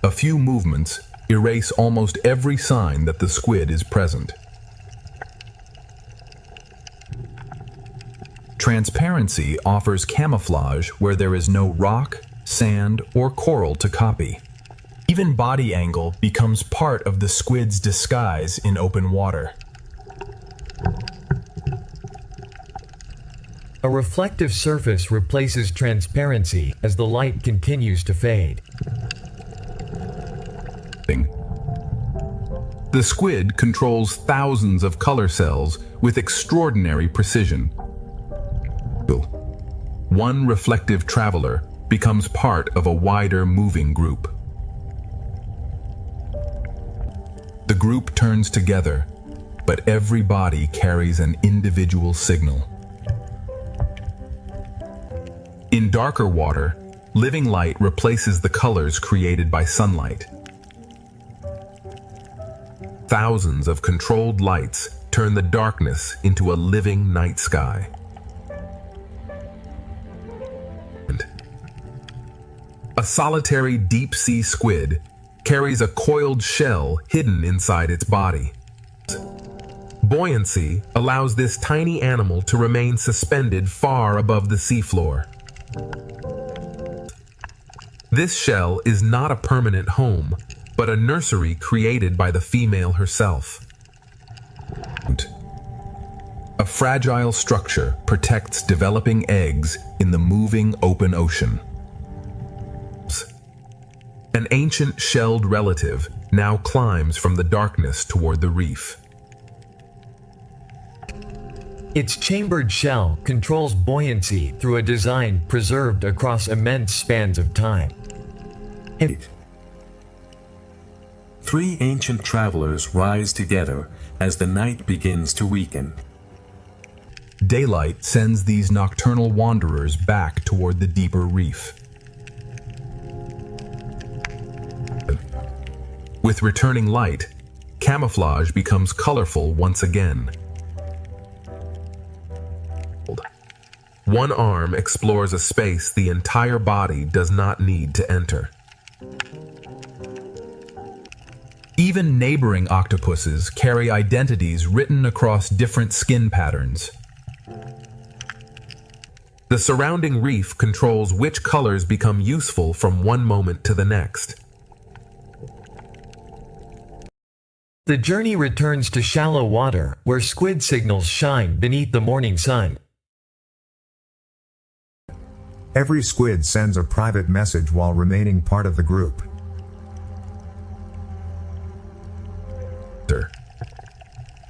A few movements erase almost every sign that the squid is present. Transparency offers camouflage where there is no rock, sand, or coral to copy. Even body angle becomes part of the squid's disguise in open water. A reflective surface replaces transparency as the light continues to fade. The squid controls thousands of color cells with extraordinary precision. One reflective traveler becomes part of a wider moving group. The group turns together, but every body carries an individual signal. In darker water, living light replaces the colors created by sunlight. Thousands of controlled lights turn the darkness into a living night sky. A solitary deep-sea squid carries a coiled shell hidden inside its body. Buoyancy allows this tiny animal to remain suspended far above the seafloor. This shell is not a permanent home, but a nursery created by the female herself. A fragile structure protects developing eggs in the moving open ocean. An ancient shelled relative now climbs from the darkness toward the reef. Its chambered shell controls buoyancy through a design preserved across immense spans of time. Three ancient travelers rise together as the night begins to weaken. Daylight sends these nocturnal wanderers back toward the deeper reef. With returning light, camouflage becomes colorful once again. One arm explores a space the entire body does not need to enter. Even neighboring octopuses carry identities written across different skin patterns. The surrounding reef controls which colors become useful from one moment to the next. The journey returns to shallow water, where squid signals shine beneath the morning sun. Every squid sends a private message while remaining part of the group.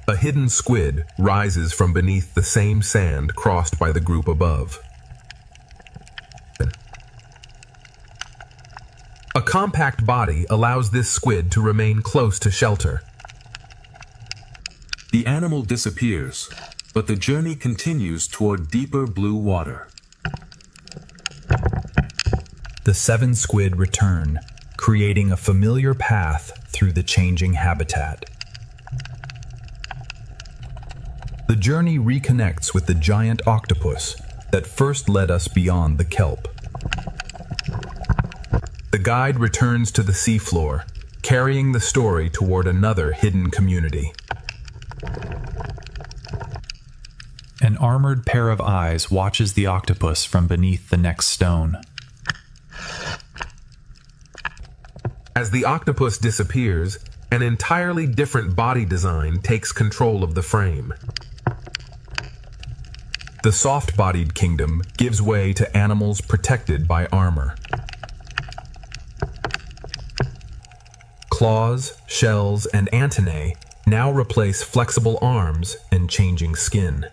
A hidden squid rises from beneath the same sand crossed by the group above. A compact body allows this squid to remain close to shelter. The animal disappears, but the journey continues toward deeper blue water. The 7 squid return, creating a familiar path through the changing habitat. The journey reconnects with the giant octopus that first led us beyond the kelp. The guide returns to the seafloor, carrying the story toward another hidden community. An armored pair of eyes watches the octopus from beneath the next stone. As the octopus disappears, an entirely different body design takes control of the frame. The soft-bodied kingdom gives way to animals protected by armor. Claws, shells, and antennae now replace flexible arms and changing skin.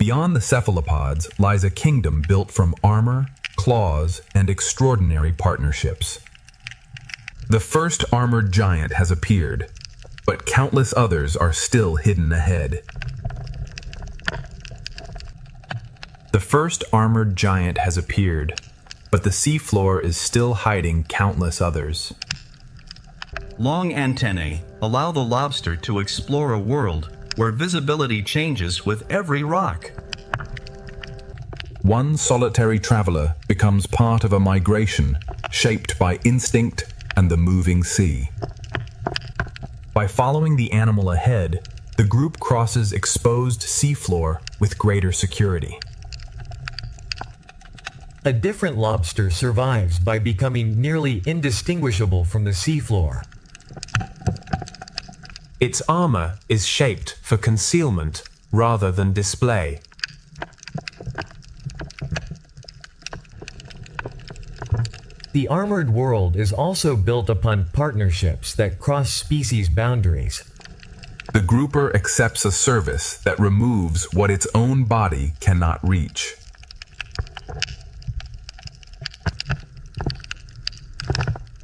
Beyond the cephalopods lies a kingdom built from armor, claws, and extraordinary partnerships. The first armored giant has appeared, but countless others are still hidden ahead. The first armored giant has appeared, but the seafloor is still hiding countless others. Long antennae allow the lobster to explore a world where visibility changes with every rock. One solitary traveler becomes part of a migration shaped by instinct and the moving sea. By following the animal ahead, the group crosses exposed seafloor with greater security. A different lobster survives by becoming nearly indistinguishable from the seafloor. Its armor is shaped for concealment rather than display. The armored world is also built upon partnerships that cross species boundaries. The grouper accepts a service that removes what its own body cannot reach.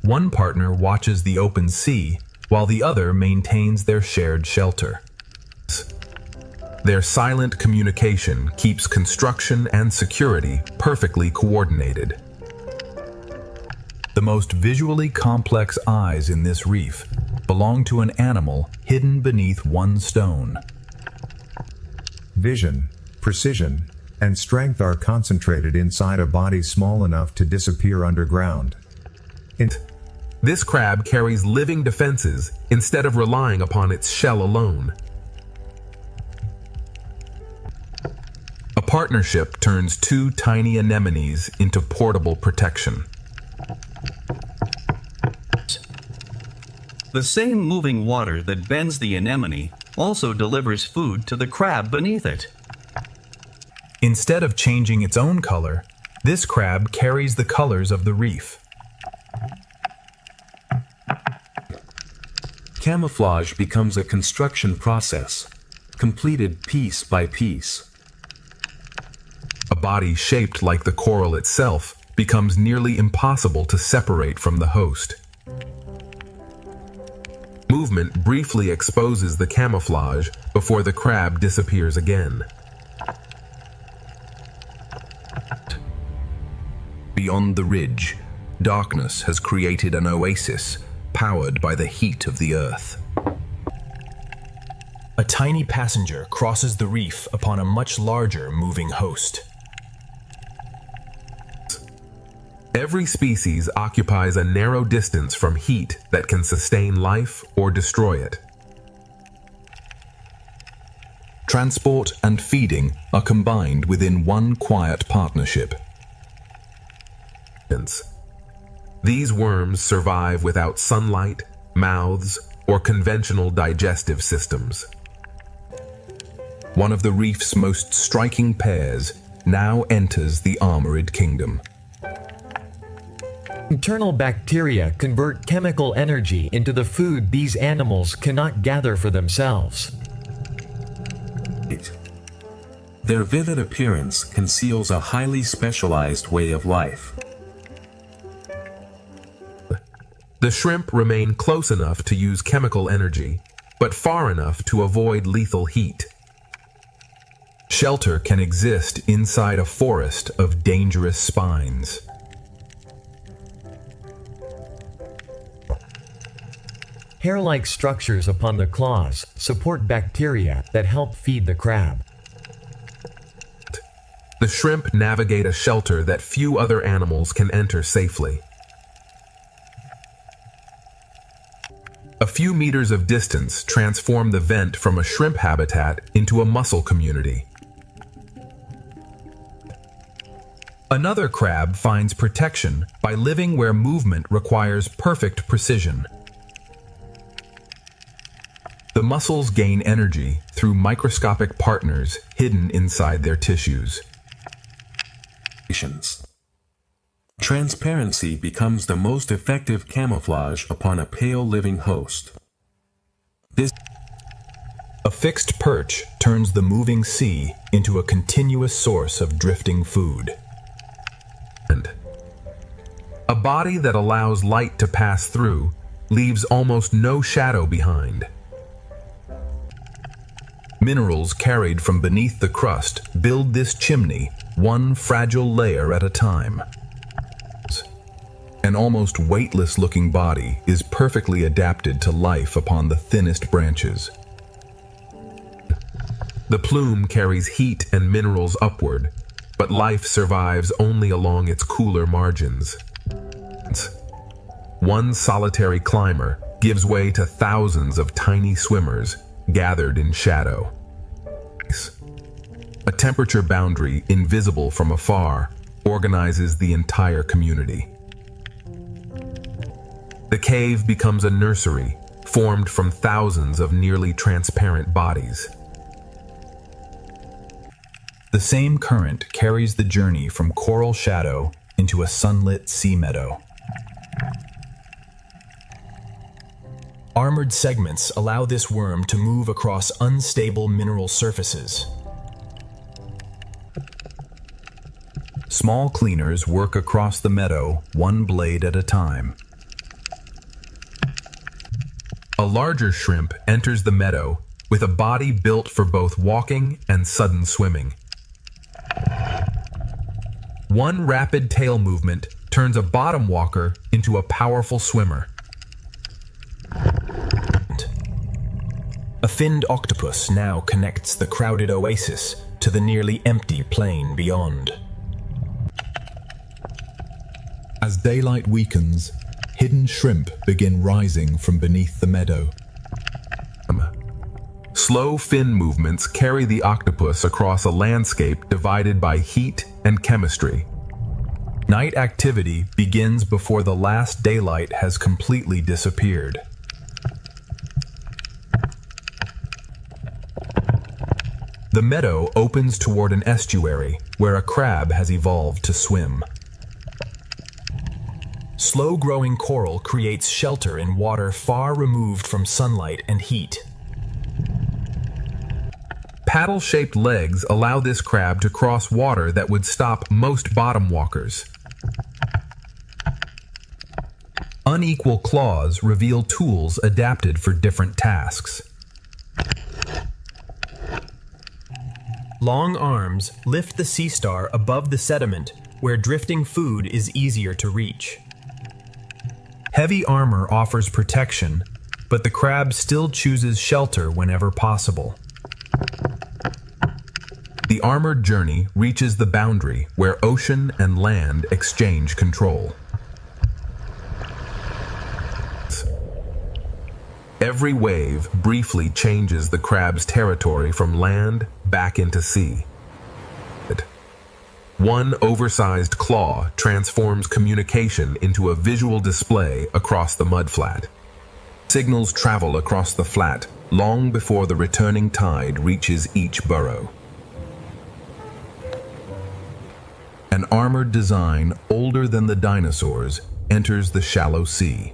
One partner watches the open sea, while the other maintains their shared shelter. Their silent communication keeps construction and security perfectly coordinated. The most visually complex eyes in this reef belong to an animal hidden beneath one stone. Vision, precision, and strength are concentrated inside a body small enough to disappear underground. This crab carries living defenses instead of relying upon its shell alone. A partnership turns two tiny anemones into portable protection. The same moving water that bends the anemone also delivers food to the crab beneath it. Instead of changing its own color, this crab carries the colors of the reef. Camouflage becomes a construction process, completed piece by piece. A body shaped like the coral itself becomes nearly impossible to separate from the host. Movement briefly exposes the camouflage before the crab disappears again. Beyond the ridge, darkness has created an oasis powered by the heat of the earth. A tiny passenger crosses the reef upon a much larger moving host. Every species occupies a narrow distance from heat that can sustain life or destroy it. Transport and feeding are combined within one quiet partnership. These worms survive without sunlight, mouths, or conventional digestive systems. One of the reef's most striking pairs now enters the armored kingdom. Internal bacteria convert chemical energy into the food these animals cannot gather for themselves. Their vivid appearance conceals a highly specialized way of life. The shrimp remain close enough to use chemical energy, but far enough to avoid lethal heat. Shelter can exist inside a forest of dangerous spines. Hair-like structures upon the claws support bacteria that help feed the crab. The shrimp navigate a shelter that few other animals can enter safely. A few meters of distance transform the vent from a shrimp habitat into a mussel community. Another crab finds protection by living where movement requires perfect precision. The mussels gain energy through microscopic partners hidden inside their tissues. Transparency becomes the most effective camouflage upon a pale living host. A fixed perch turns the moving sea into a continuous source of drifting food. And a body that allows light to pass through leaves almost no shadow behind. Minerals carried from beneath the crust build this chimney one fragile layer at a time. An almost weightless-looking body is perfectly adapted to life upon the thinnest branches. The plume carries heat and minerals upward, but life survives only along its cooler margins. One solitary climber gives way to thousands of tiny swimmers gathered in shadow. A temperature boundary invisible from afar organizes the entire community. The cave becomes a nursery formed from thousands of nearly transparent bodies. The same current carries the journey from coral shadow into a sunlit sea meadow. Armored segments allow this worm to move across unstable mineral surfaces. Small cleaners work across the meadow, one blade at a time. A larger shrimp enters the meadow with a body built for both walking and sudden swimming. One rapid tail movement turns a bottom walker into a powerful swimmer. A finned octopus now connects the crowded oasis to the nearly empty plain beyond. As daylight weakens, hidden shrimp begin rising from beneath the meadow. Slow fin movements carry the octopus across a landscape divided by heat and chemistry. Night activity begins before the last daylight has completely disappeared. The meadow opens toward an estuary where a crab has evolved to swim. Slow-growing coral creates shelter in water far removed from sunlight and heat. Paddle-shaped legs allow this crab to cross water that would stop most bottom walkers. Unequal claws reveal tools adapted for different tasks. Long arms lift the sea star above the sediment where drifting food is easier to reach. Heavy armor offers protection, but the crab still chooses shelter whenever possible. The armored journey reaches the boundary where ocean and land exchange control. Every wave briefly changes the crab's territory from land back into sea. One oversized claw transforms communication into a visual display across the mudflat. Signals travel across the flat long before the returning tide reaches each burrow. An armored design older than the dinosaurs enters the shallow sea.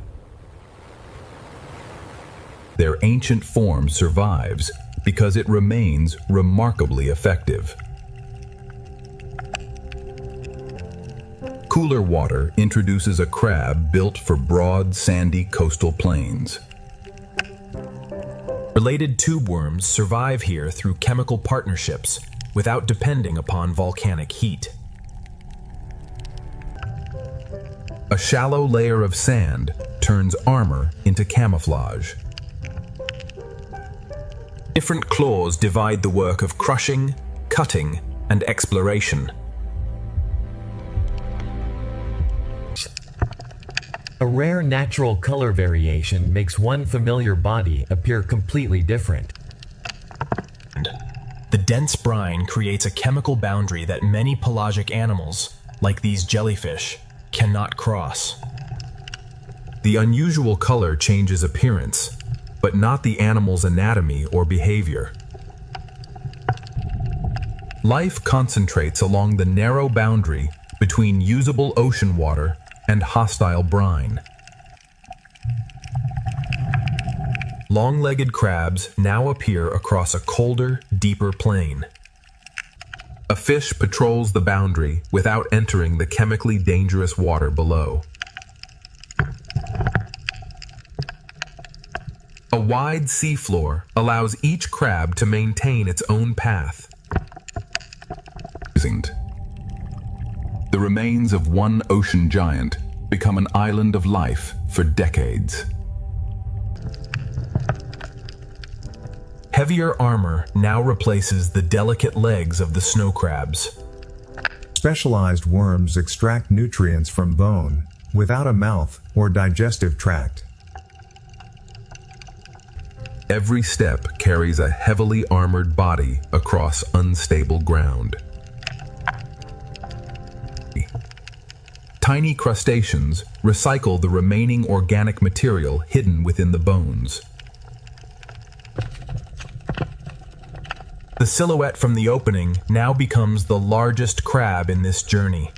Their ancient form survives because it remains remarkably effective. Cooler water introduces a crab built for broad, sandy coastal plains. Related tube worms survive here through chemical partnerships without depending upon volcanic heat. A shallow layer of sand turns armor into camouflage. Different claws divide the work of crushing, cutting, and exploration. A rare natural color variation makes one familiar body appear completely different. The dense brine creates a chemical boundary that many pelagic animals, like these jellyfish, cannot cross. The unusual color changes appearance, but not the animal's anatomy or behavior. Life concentrates along the narrow boundary between usable ocean water and hostile brine. Long-legged crabs now appear across a colder, deeper plain. A fish patrols the boundary without entering the chemically dangerous water below. A wide seafloor allows each crab to maintain its own path. The remains of one ocean giant become an island of life for decades. Heavier armor now replaces the delicate legs of the snow crabs. Specialized worms extract nutrients from bone, without a mouth or digestive tract. Every step carries a heavily armored body across unstable ground. Tiny crustaceans recycle the remaining organic material hidden within the bones. The silhouette from the opening now becomes the largest crab in this journey.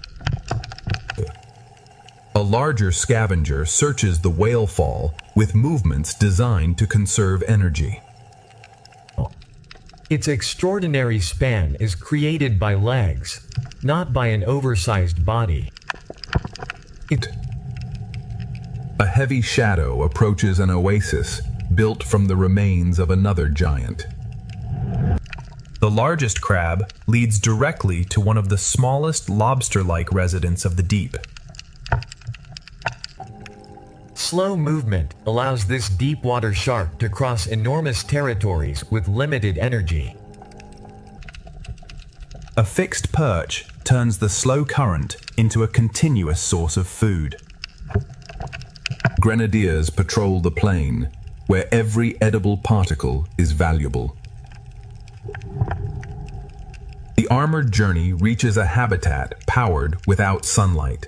A larger scavenger searches the whale fall with movements designed to conserve energy. Its extraordinary span is created by legs, not by an oversized body. A heavy shadow approaches an oasis built from the remains of another giant. The largest crab leads directly to one of the smallest lobster-like residents of the deep. Slow movement allows this deep water shark to cross enormous territories with limited energy. A fixed perch turns the slow current into a continuous source of food. Grenadiers patrol the plain, where every edible particle is valuable. The armored journey reaches a habitat powered without sunlight.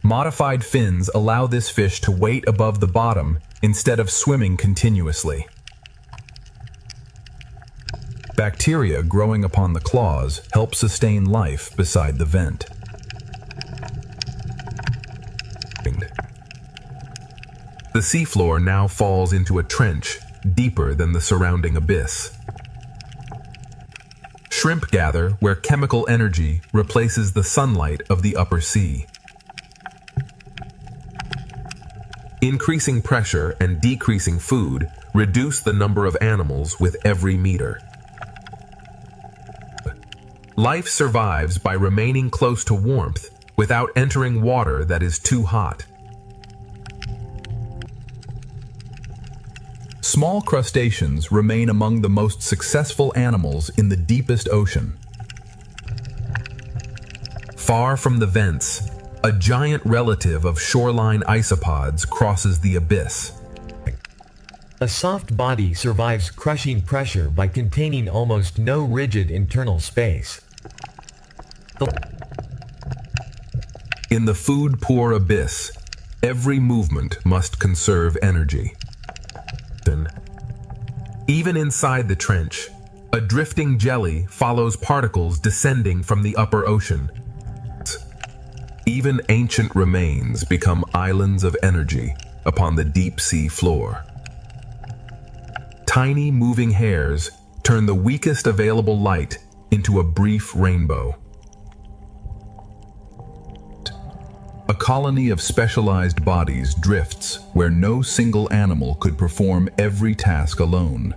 Modified fins allow this fish to wait above the bottom instead of swimming continuously. Bacteria growing upon the claws help sustain life beside the vent. The seafloor now falls into a trench deeper than the surrounding abyss. Shrimp gather where chemical energy replaces the sunlight of the upper sea. Increasing pressure and decreasing food reduce the number of animals with every meter. Life survives by remaining close to warmth without entering water that is too hot. Small crustaceans remain among the most successful animals in the deepest ocean. Far from the vents, a giant relative of shoreline isopods crosses the abyss. A soft body survives crushing pressure by containing almost no rigid internal space. In the food-poor abyss, every movement must conserve energy. Even inside the trench, a drifting jelly follows particles descending from the upper ocean. Even ancient remains become islands of energy upon the deep sea floor. Tiny moving hairs turn the weakest available light into a brief rainbow. A colony of specialized bodies drifts where no single animal could perform every task alone.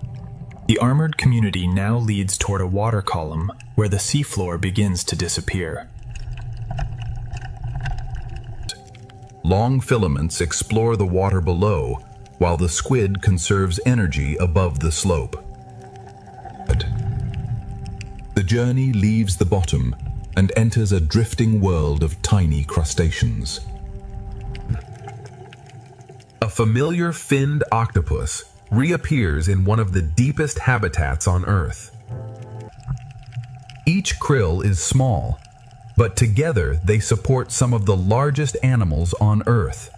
The armored community now leads toward a water column where the seafloor begins to disappear. Long filaments explore the water below, while the squid conserves energy above the slope. The journey leaves the bottom and enters a drifting world of tiny crustaceans. A familiar finned octopus reappears in one of the deepest habitats on Earth. Each krill is small, but together they support some of the largest animals on Earth.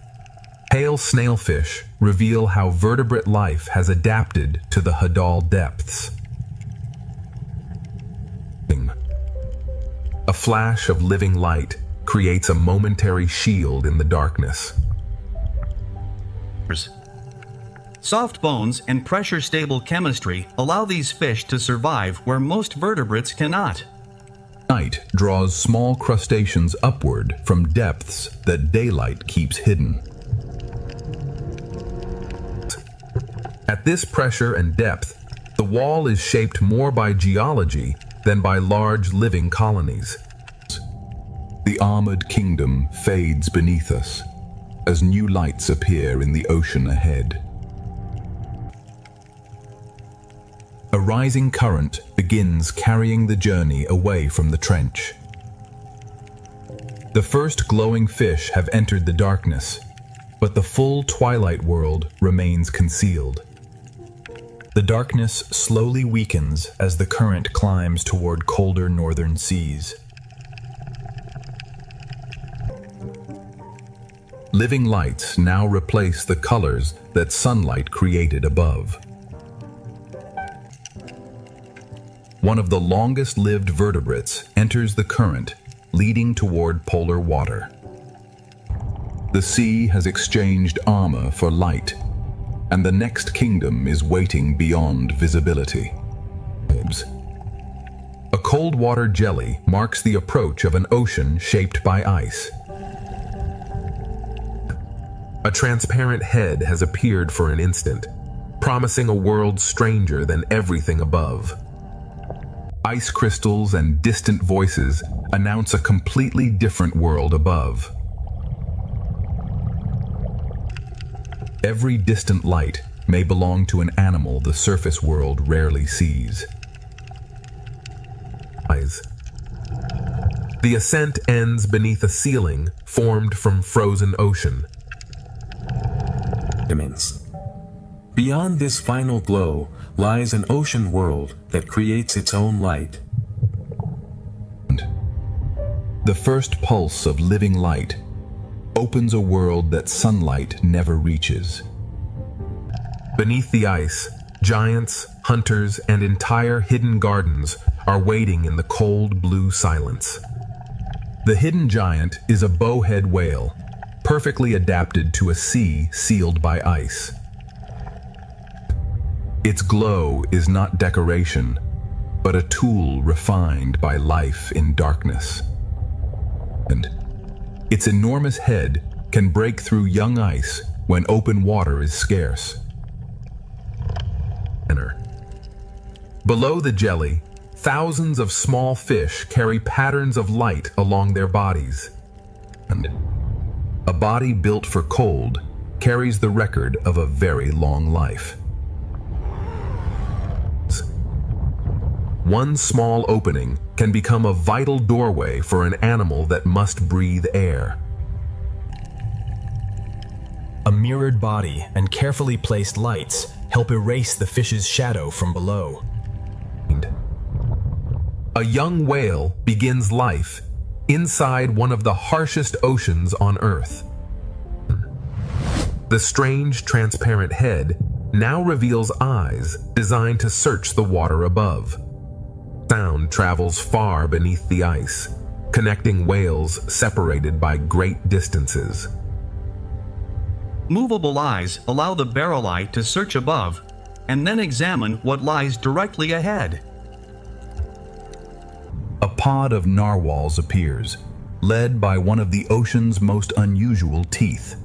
Pale snailfish reveal how vertebrate life has adapted to the Hadal depths. A flash of living light creates a momentary shield in the darkness. Soft bones and pressure-stable chemistry allow these fish to survive where most vertebrates cannot. Night draws small crustaceans upward from depths that daylight keeps hidden. At this pressure and depth, the wall is shaped more by geology than by large living colonies. The armored kingdom fades beneath us, as new lights appear in the ocean ahead. A rising current begins carrying the journey away from the trench. The first glowing fish have entered the darkness, but the full twilight world remains concealed. The darkness slowly weakens as the current climbs toward colder northern seas. Living lights now replace the colors that sunlight created above. One of the longest-lived vertebrates enters the current, leading toward polar water. The sea has exchanged armor for light, and the next kingdom is waiting beyond visibility. A cold water jelly marks the approach of an ocean shaped by ice. A transparent head has appeared for an instant, promising a world stranger than everything above. Ice crystals and distant voices announce a completely different world above. Every distant light may belong to an animal the surface world rarely sees. The ascent ends beneath a ceiling formed from frozen ocean. Beyond this final glow lies an ocean world that creates its own light. The first pulse of living light opens a world that sunlight never reaches. Beneath the ice, giants, hunters, and entire hidden gardens are waiting in the cold blue silence. The hidden giant is a bowhead whale, perfectly adapted to a sea sealed by ice. Its glow is not decoration, but a tool refined by life in darkness. And its enormous head can break through young ice when open water is scarce. Below the jelly, thousands of small fish carry patterns of light along their bodies. And a body built for cold carries the record of a very long life. One small opening can become a vital doorway for an animal that must breathe air. A mirrored body and carefully placed lights help erase the fish's shadow from below. A young whale begins life inside one of the harshest oceans on Earth. The strange, transparent head now reveals eyes designed to search the water above. Sound travels far beneath the ice, connecting whales separated by great distances. Movable eyes allow the barrel eye to search above and then examine what lies directly ahead. A pod of narwhals appears, led by one of the ocean's most unusual teeth.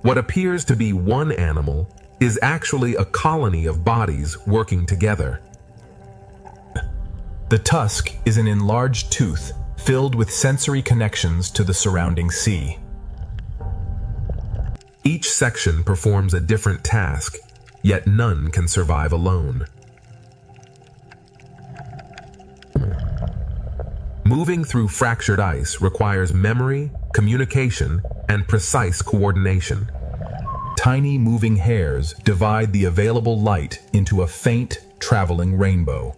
What appears to be one animal is actually a colony of bodies working together. The tusk is an enlarged tooth filled with sensory connections to the surrounding sea. Each section performs a different task, yet none can survive alone. Moving through fractured ice requires memory, communication, and precise coordination. Tiny moving hairs divide the available light into a faint, traveling rainbow.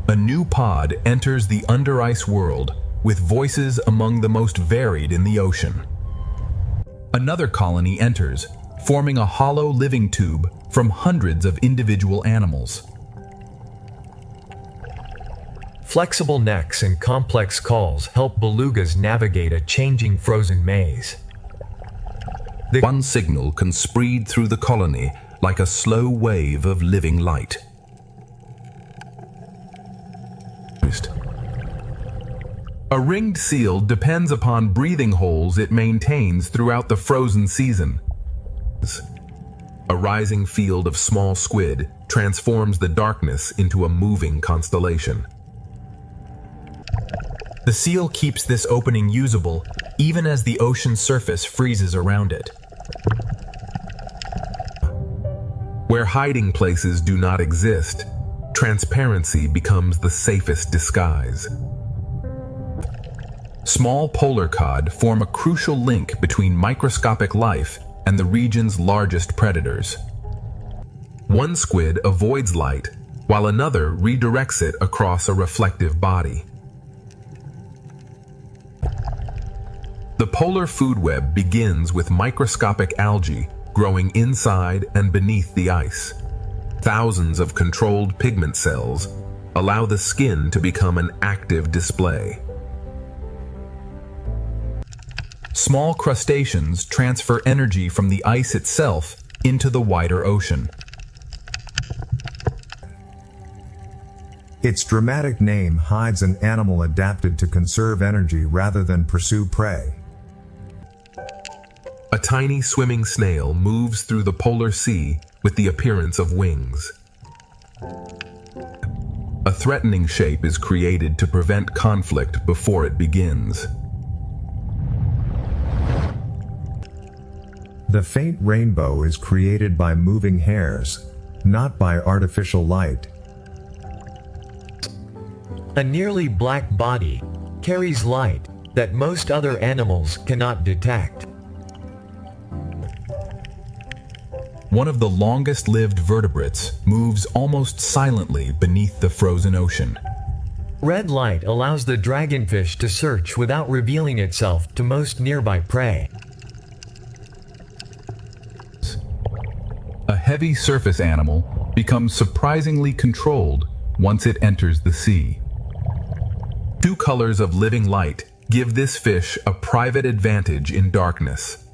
A new pod enters the under-ice world with voices among the most varied in the ocean. Another colony enters, forming a hollow living tube from hundreds of individual animals. Flexible necks and complex calls help belugas navigate a changing frozen maze. One signal can spread through the colony like a slow wave of living light. A ringed seal depends upon breathing holes it maintains throughout the frozen season. A rising field of small squid transforms the darkness into a moving constellation. The seal keeps this opening usable even as the ocean surface freezes around it. Where hiding places do not exist, transparency becomes the safest disguise. Small polar cod form a crucial link between microscopic life and the region's largest predators. One squid avoids light, while another redirects it across a reflective body. The polar food web begins with microscopic algae growing inside and beneath the ice. Thousands of controlled pigment cells allow the skin to become an active display. Small crustaceans transfer energy from the ice itself into the wider ocean. Its dramatic name hides an animal adapted to conserve energy rather than pursue prey. A tiny swimming snail moves through the polar sea with the appearance of wings. A threatening shape is created to prevent conflict before it begins. The faint rainbow is created by moving hairs, not by artificial light. A nearly black body carries light that most other animals cannot detect. One of the longest-lived vertebrates moves almost silently beneath the frozen ocean. Red light allows the dragonfish to search without revealing itself to most nearby prey. A heavy surface animal becomes surprisingly controlled once it enters the sea. Two colors of living light give this fish a private advantage in darkness.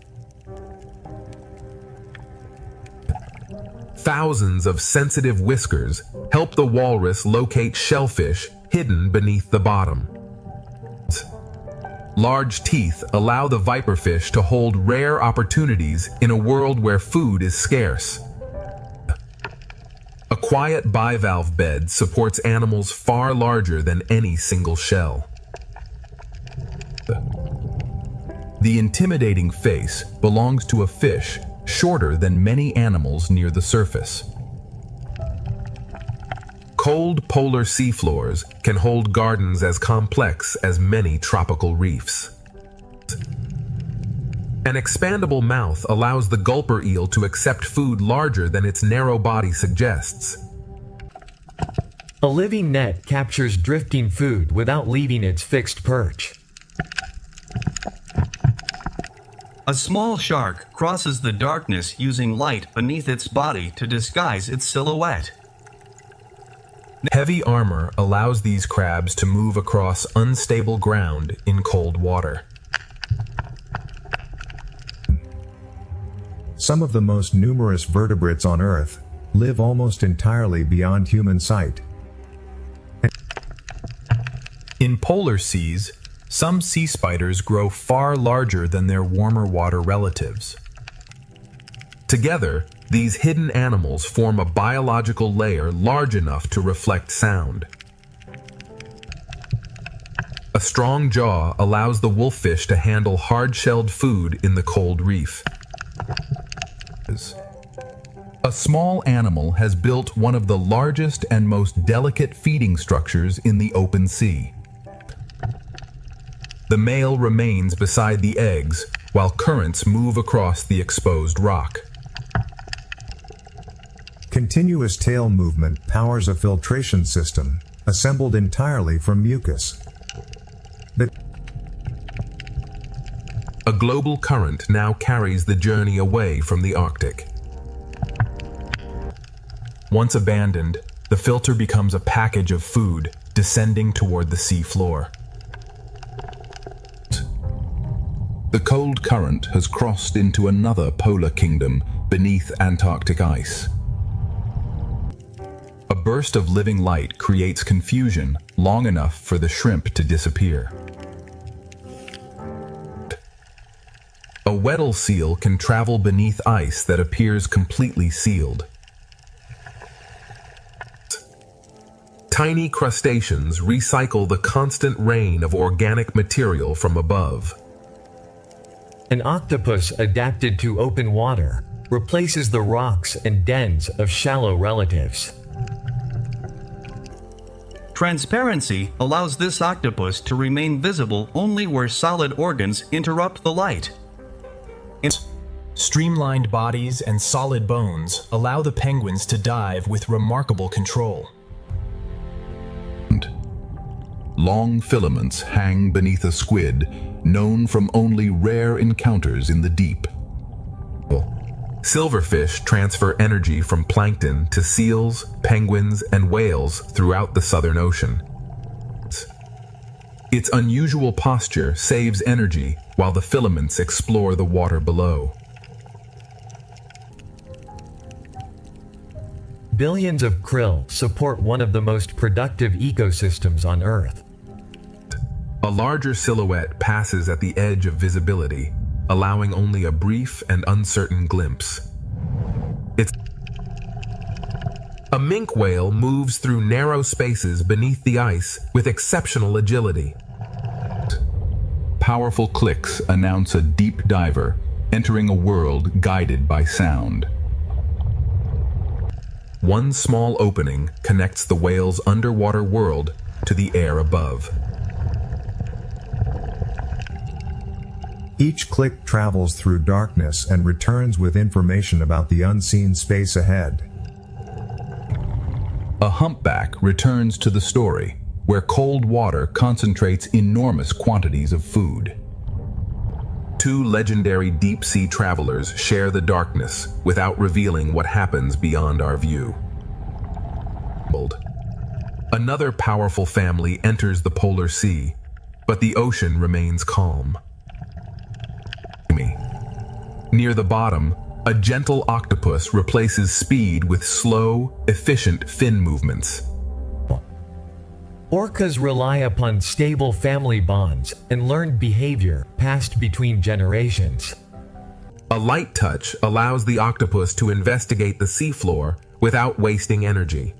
Thousands of sensitive whiskers help the walrus locate shellfish hidden beneath the bottom. Large teeth allow the viperfish to hold rare opportunities in a world where food is scarce. A quiet bivalve bed supports animals far larger than any single shell. The intimidating face belongs to a fish shorter than many animals near the surface. Cold polar seafloors can hold gardens as complex as many tropical reefs. An expandable mouth allows the gulper eel to accept food larger than its narrow body suggests. A living net captures drifting food without leaving its fixed perch. A small shark crosses the darkness using light beneath its body to disguise its silhouette. Heavy armor allows these crabs to move across unstable ground in cold water. Some of the most numerous vertebrates on Earth live almost entirely beyond human sight. In polar seas, some sea spiders grow far larger than their warmer water relatives. Together, these hidden animals form a biological layer large enough to reflect sound. A strong jaw allows the wolffish to handle hard-shelled food in the cold reef. A small animal has built one of the largest and most delicate feeding structures in the open sea. The male remains beside the eggs while currents move across the exposed rock. Continuous tail movement powers a filtration system, assembled entirely from mucus. A global current now carries the journey away from the Arctic. Once abandoned, the filter becomes a package of food descending toward the sea floor. The cold current has crossed into another polar kingdom beneath Antarctic ice. A burst of living light creates confusion long enough for the shrimp to disappear. A Weddell seal can travel beneath ice that appears completely sealed. Tiny crustaceans recycle the constant rain of organic material from above. An octopus adapted to open water replaces the rocks and dens of shallow relatives. Transparency allows this octopus to remain visible only where solid organs interrupt the light. Streamlined bodies and solid bones allow the penguins to dive with remarkable control. Long filaments hang beneath a squid, known from only rare encounters in the deep. Silverfish transfer energy from plankton to seals, penguins, and whales throughout the Southern Ocean. Its unusual posture saves energy while the filaments explore the water below. Billions of krill support one of the most productive ecosystems on Earth. A larger silhouette passes at the edge of visibility, allowing only a brief and uncertain glimpse. A minke whale moves through narrow spaces beneath the ice with exceptional agility. Powerful clicks announce a deep diver entering a world guided by sound. One small opening connects the whale's underwater world to the air above. Each click travels through darkness and returns with information about the unseen space ahead. A humpback returns to the story, where cold water concentrates enormous quantities of food. Two legendary deep-sea travelers share the darkness without revealing what happens beyond our view. Another powerful family enters the polar sea, but the ocean remains calm. Near the bottom, a gentle octopus replaces speed with slow, efficient fin movements. Orcas rely upon stable family bonds and learned behavior passed between generations. A light touch allows the octopus to investigate the seafloor without wasting energy.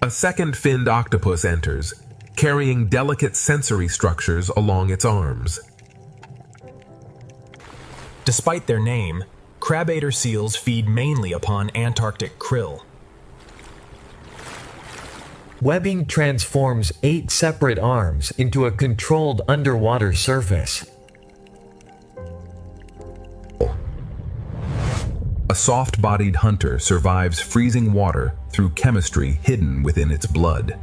A second finned octopus enters, carrying delicate sensory structures along its arms. Despite their name, crabator seals feed mainly upon Antarctic krill. Webbing transforms 8 separate arms into a controlled underwater surface. A soft-bodied hunter survives freezing water through chemistry hidden within its blood.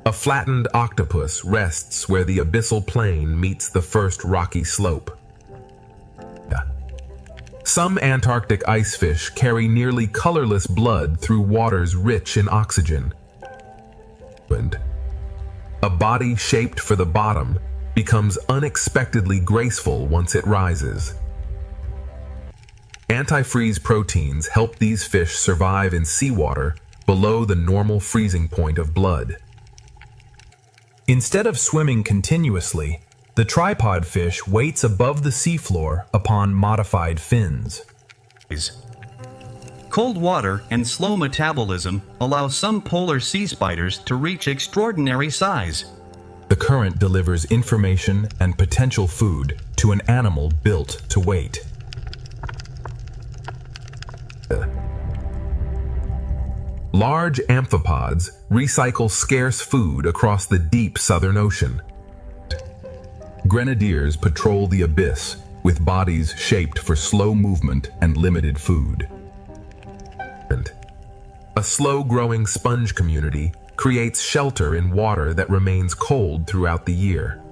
A flattened octopus rests where the abyssal plain meets the first rocky slope. Some Antarctic ice fish carry nearly colorless blood through waters rich in oxygen. A body shaped for the bottom becomes unexpectedly graceful once it rises. Antifreeze proteins help these fish survive in seawater below the normal freezing point of blood. Instead of swimming continuously, the tripod fish waits above the seafloor upon modified fins. Cold water and slow metabolism allow some polar sea spiders to reach extraordinary size. The current delivers information and potential food to an animal built to wait. Large amphipods recycle scarce food across the deep Southern Ocean. Grenadiers patrol the abyss with bodies shaped for slow movement and limited food. A slow-growing sponge community creates shelter in water that remains cold throughout the year.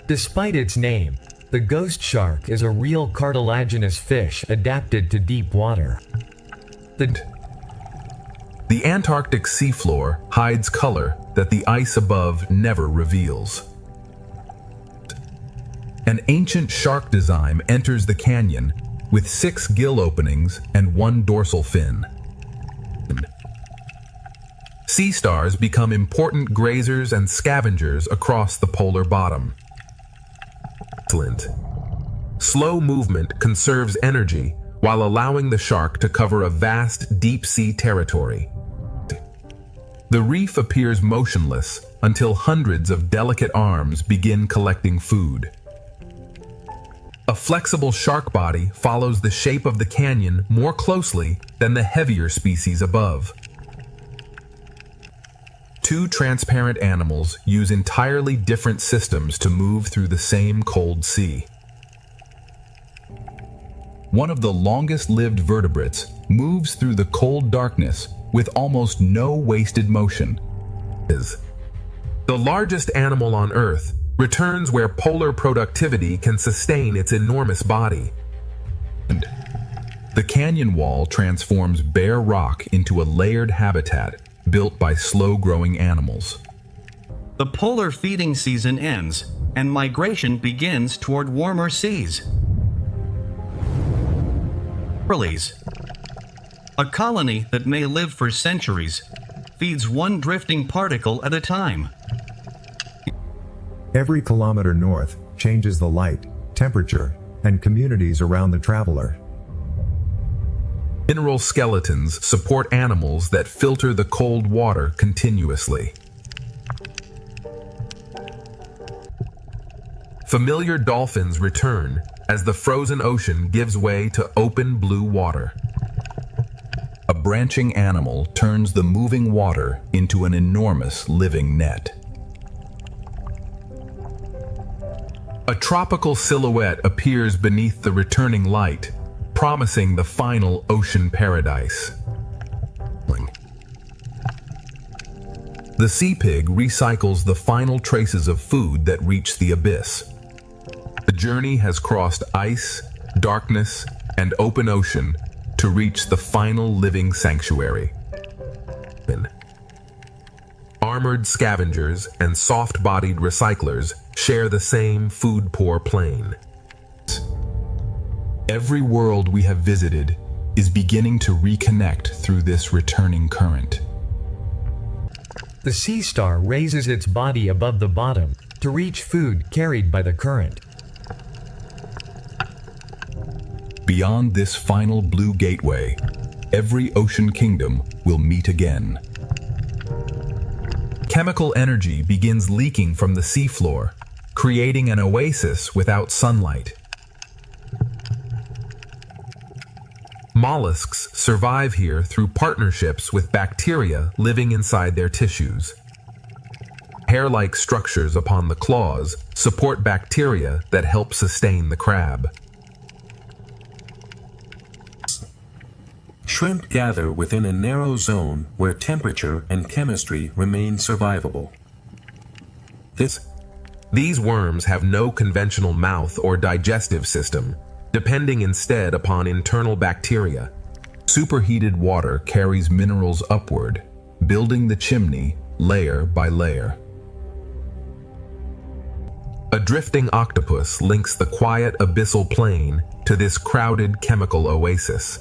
Despite its name, the ghost shark is a real cartilaginous fish adapted to deep water. The Antarctic seafloor hides color that the ice above never reveals. An ancient shark design enters the canyon with 6 gill openings and 1 dorsal fin. Sea stars become important grazers and scavengers across the polar bottom. Slow movement conserves energy while allowing the shark to cover a vast deep-sea territory. The reef appears motionless until hundreds of delicate arms begin collecting food. A flexible shark body follows the shape of the canyon more closely than the heavier species above. Two transparent animals use entirely different systems to move through the same cold sea. One of the longest-lived vertebrates moves through the cold darkness with almost no wasted motion. The largest animal on Earth returns where polar productivity can sustain its enormous body. The canyon wall transforms bare rock into a layered habitat built by slow-growing animals. The polar feeding season ends, and migration begins toward warmer seas. Release. A colony that may live for centuries feeds one drifting particle at a time. Every kilometer north changes the light, temperature, and communities around the traveler. Mineral skeletons support animals that filter the cold water continuously. Familiar dolphins return as the frozen ocean gives way to open blue water. A branching animal turns the moving water into an enormous living net. A tropical silhouette appears beneath the returning light, promising the final ocean paradise. The sea pig recycles the final traces of food that reach the abyss. The journey has crossed ice, darkness, and open ocean to reach the final living sanctuary. Armored scavengers and soft-bodied recyclers share the same food-poor plain. Every world we have visited is beginning to reconnect through this returning current. The sea star raises its body above the bottom to reach food carried by the current. Beyond this final blue gateway, every ocean kingdom will meet again. Chemical energy begins leaking from the seafloor, creating an oasis without sunlight. Mollusks survive here through partnerships with bacteria living inside their tissues. Hair-like structures upon the claws support bacteria that help sustain the crab. Shrimp gather within a narrow zone where temperature and chemistry remain survivable. These worms have no conventional mouth or digestive system, depending instead upon internal bacteria. Superheated water carries minerals upward, building the chimney layer by layer. A drifting octopus links the quiet abyssal plain to this crowded chemical oasis.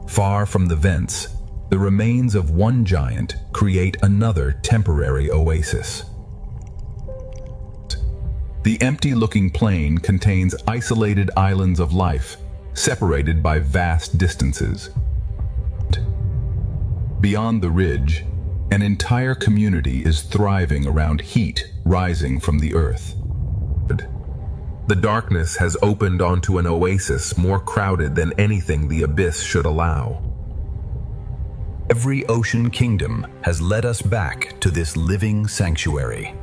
Far from the vents, the remains of one giant create another temporary oasis. The empty-looking plain contains isolated islands of life, separated by vast distances. Beyond the ridge, an entire community is thriving around heat rising from the earth. The darkness has opened onto an oasis more crowded than anything the abyss should allow. Every ocean kingdom has led us back to this living sanctuary.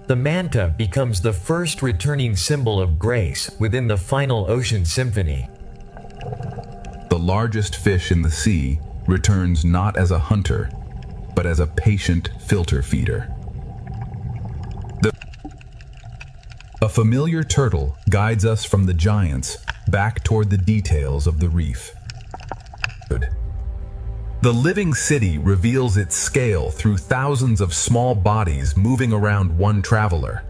The manta becomes the first returning symbol of grace within the final ocean symphony. The largest fish in the sea returns not as a hunter, but as a patient filter feeder. A familiar turtle guides us from the giants back toward the details of the reef. The living city reveals its scale through thousands of small bodies moving around one traveler.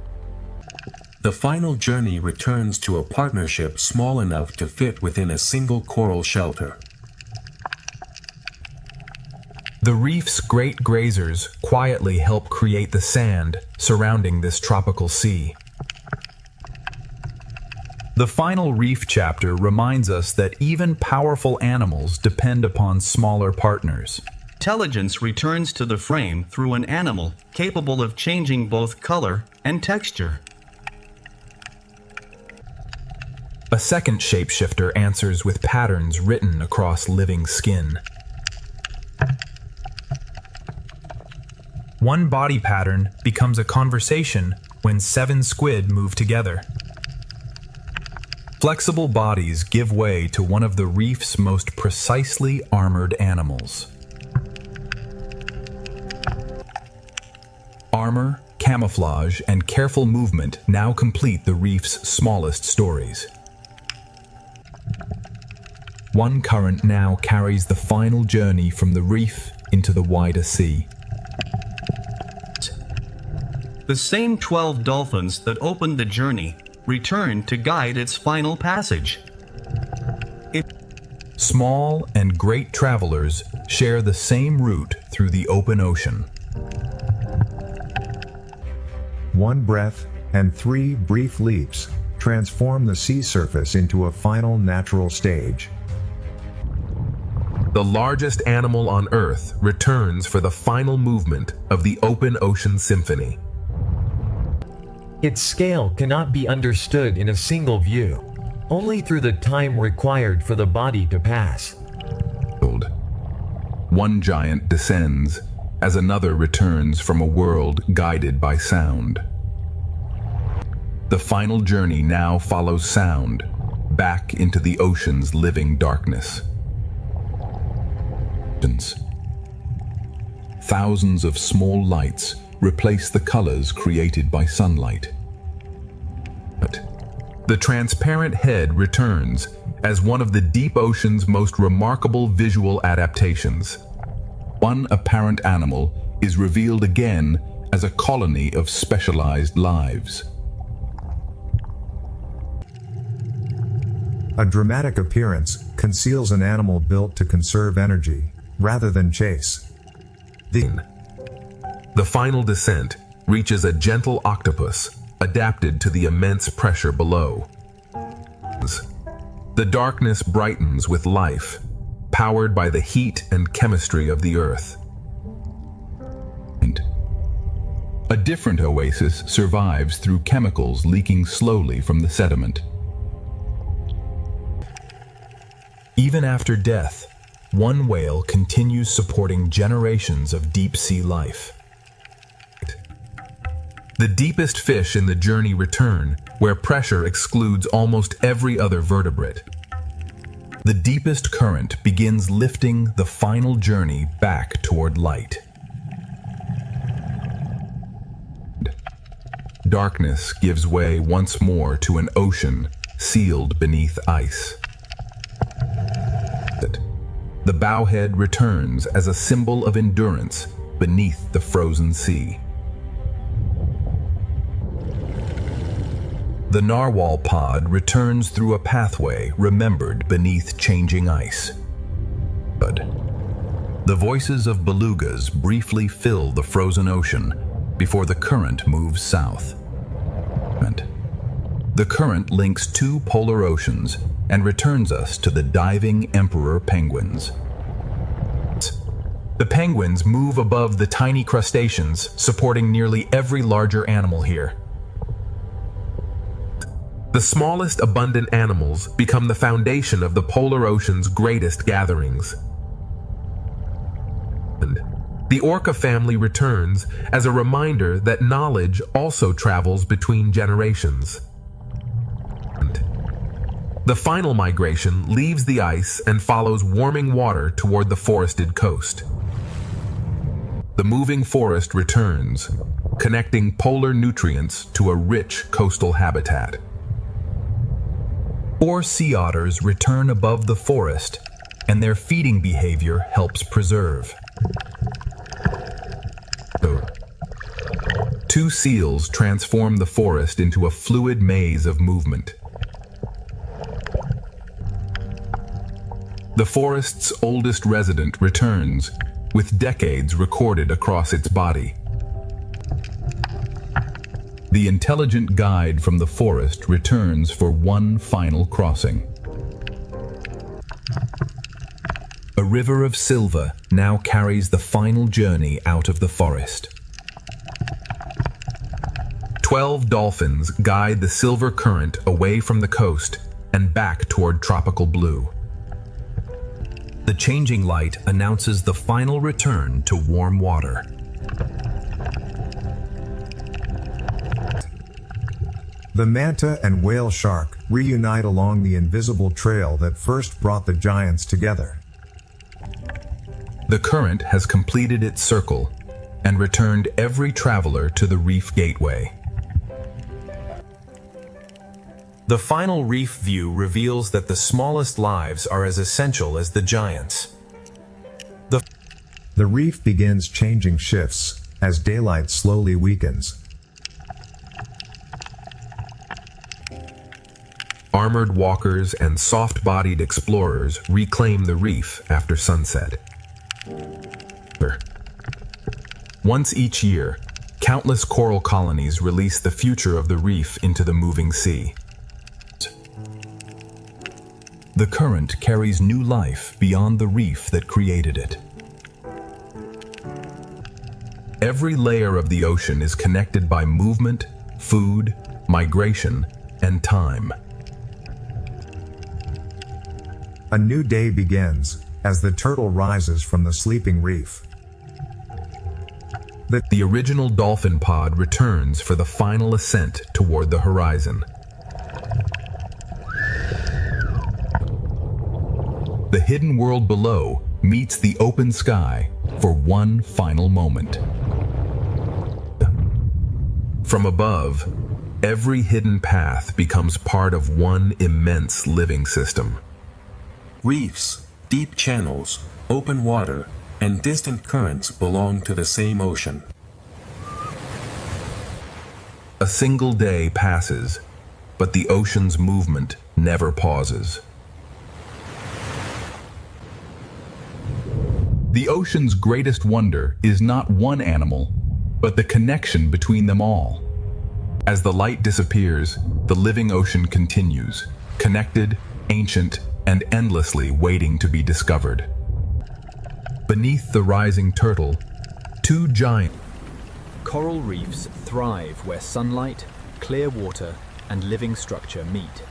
The final journey returns to a partnership small enough to fit within a single coral shelter. The reef's great grazers quietly help create the sand surrounding this tropical sea. The final reef chapter reminds us that even powerful animals depend upon smaller partners. Intelligence returns to the frame through an animal capable of changing both color and texture. A second shapeshifter answers with patterns written across living skin. One body pattern becomes a conversation when 7 squid move together. Flexible bodies give way to one of the reef's most precisely armored animals. Armor, camouflage, and careful movement now complete the reef's smallest stories. One current now carries the final journey from the reef into the wider sea. The same 12 dolphins that opened the journey return to guide its final passage. Small and great travelers share the same route through the open ocean. One breath and 3 brief leaps transform the sea surface into a final natural stage. The largest animal on Earth returns for the final movement of the open ocean symphony. Its scale cannot be understood in a single view, only through the time required for the body to pass. One giant descends as another returns from a world guided by sound. The final journey now follows sound back into the ocean's living darkness. Thousands of small lights replace the colors created by sunlight. The transparent head returns as one of the deep ocean's most remarkable visual adaptations. One apparent animal is revealed again as a colony of specialized lives. A dramatic appearance conceals an animal built to conserve energy rather than chase. The final descent reaches a gentle octopus adapted to the immense pressure below. The darkness brightens with life, powered by the heat and chemistry of the Earth. A different oasis survives through chemicals leaking slowly from the sediment. Even after death, one whale continues supporting generations of deep-sea life. The deepest fish in the journey return, where pressure excludes almost every other vertebrate. The deepest current begins lifting the final journey back toward light. Darkness gives way once more to an ocean sealed beneath ice. The bowhead returns as a symbol of endurance beneath the frozen sea. The narwhal pod returns through a pathway remembered beneath changing ice. The voices of belugas briefly fill the frozen ocean before the current moves south. The current links 2 polar oceans and returns us to the diving emperor penguins. The penguins move above the tiny crustaceans, supporting nearly every larger animal here. The smallest abundant animals become the foundation of the polar ocean's greatest gatherings. The orca family returns as a reminder that knowledge also travels between generations. The final migration leaves the ice and follows warming water toward the forested coast. The moving forest returns, connecting polar nutrients to a rich coastal habitat. 4 sea otters return above the forest, and their feeding behavior helps preserve. 2 seals transform the forest into a fluid maze of movement. The forest's oldest resident returns, with decades recorded across its body. The intelligent guide from the forest returns for one final crossing. A river of silver now carries the final journey out of the forest. 12 dolphins guide the silver current away from the coast and back toward tropical blue. The changing light announces the final return to warm water. The manta and whale shark reunite along the invisible trail that first brought the giants together. The current has completed its circle and returned every traveler to the reef gateway. The final reef view reveals that the smallest lives are as essential as the giants. The reef begins changing shifts as daylight slowly weakens. Armored walkers and soft-bodied explorers reclaim the reef after sunset. Once each year, countless coral colonies release the future of the reef into the moving sea. The current carries new life beyond the reef that created it. Every layer of the ocean is connected by movement, food, migration, and time. A new day begins as the turtle rises from the sleeping reef. The original dolphin pod returns for the final ascent toward the horizon. The hidden world below meets the open sky for one final moment. From above, every hidden path becomes part of one immense living system. Reefs, deep channels, open water, and distant currents belong to the same ocean. A single day passes, but the ocean's movement never pauses. The ocean's greatest wonder is not one animal, but the connection between them all. As the light disappears, the living ocean continues, connected, ancient, and endlessly waiting to be discovered. Beneath the rising turtle, two giant Coral reefs thrive where sunlight, clear water, and living structure meet.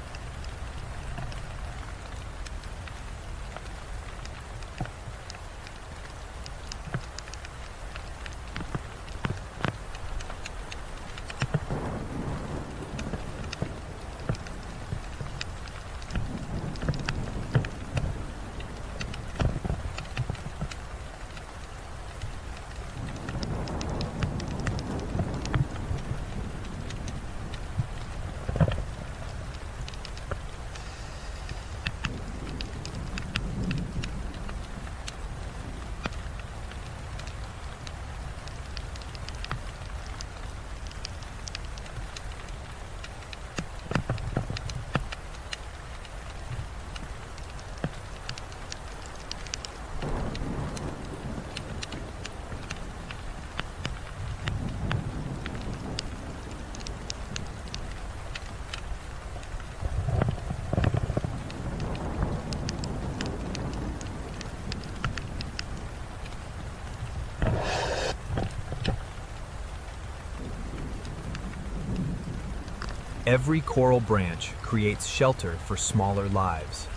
Every coral branch creates shelter for smaller lives.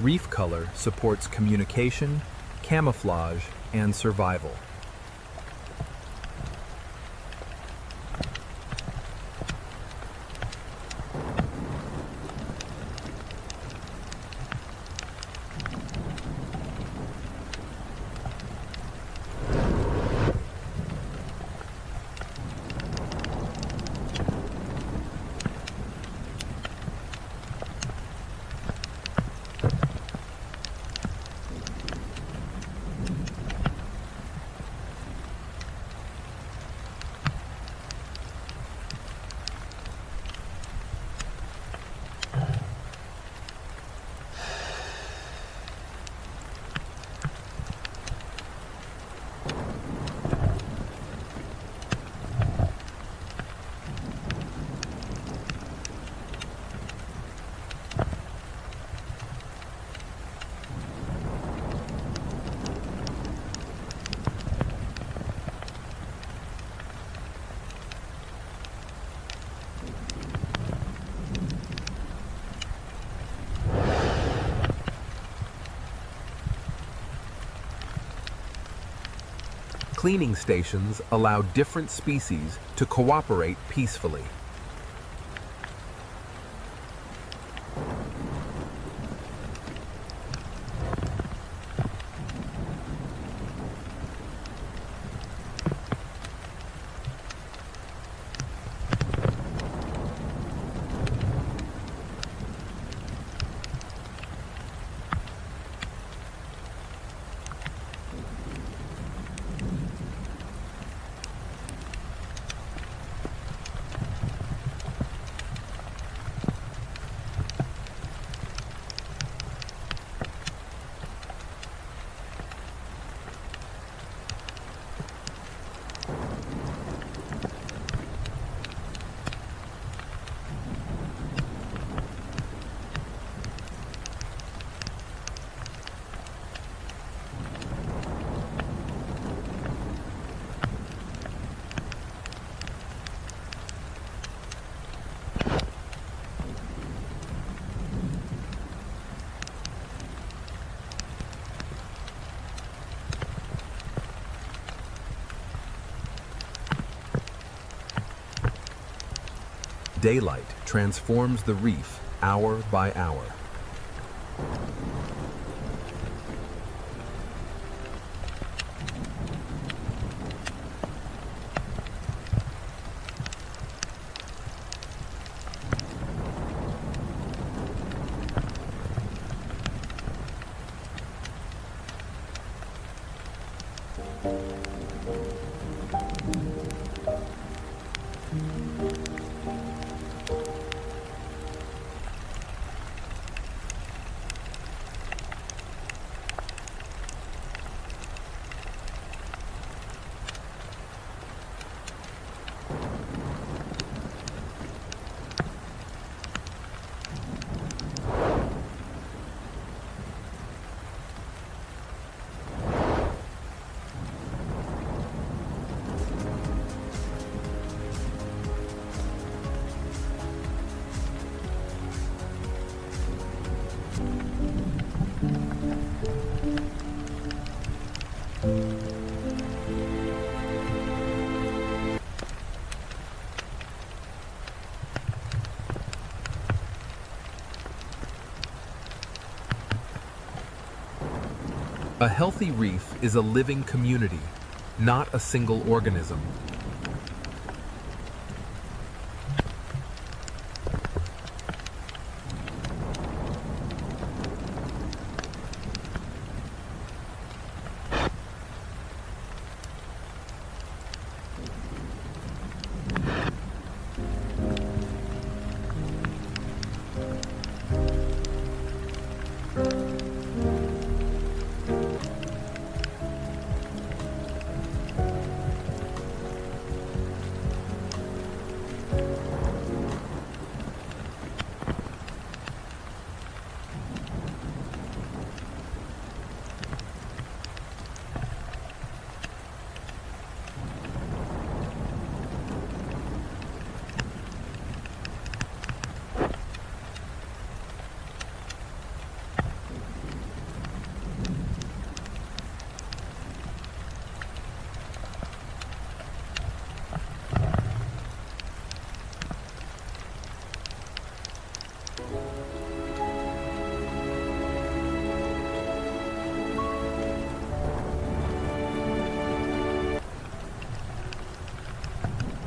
Reef color supports communication, camouflage, and survival. Cleaning stations allow different species to cooperate peacefully. Daylight transforms the reef hour by hour. A healthy reef is a living community, not a single organism.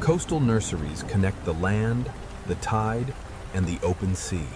Coastal nurseries connect the land, the tide, and the open sea.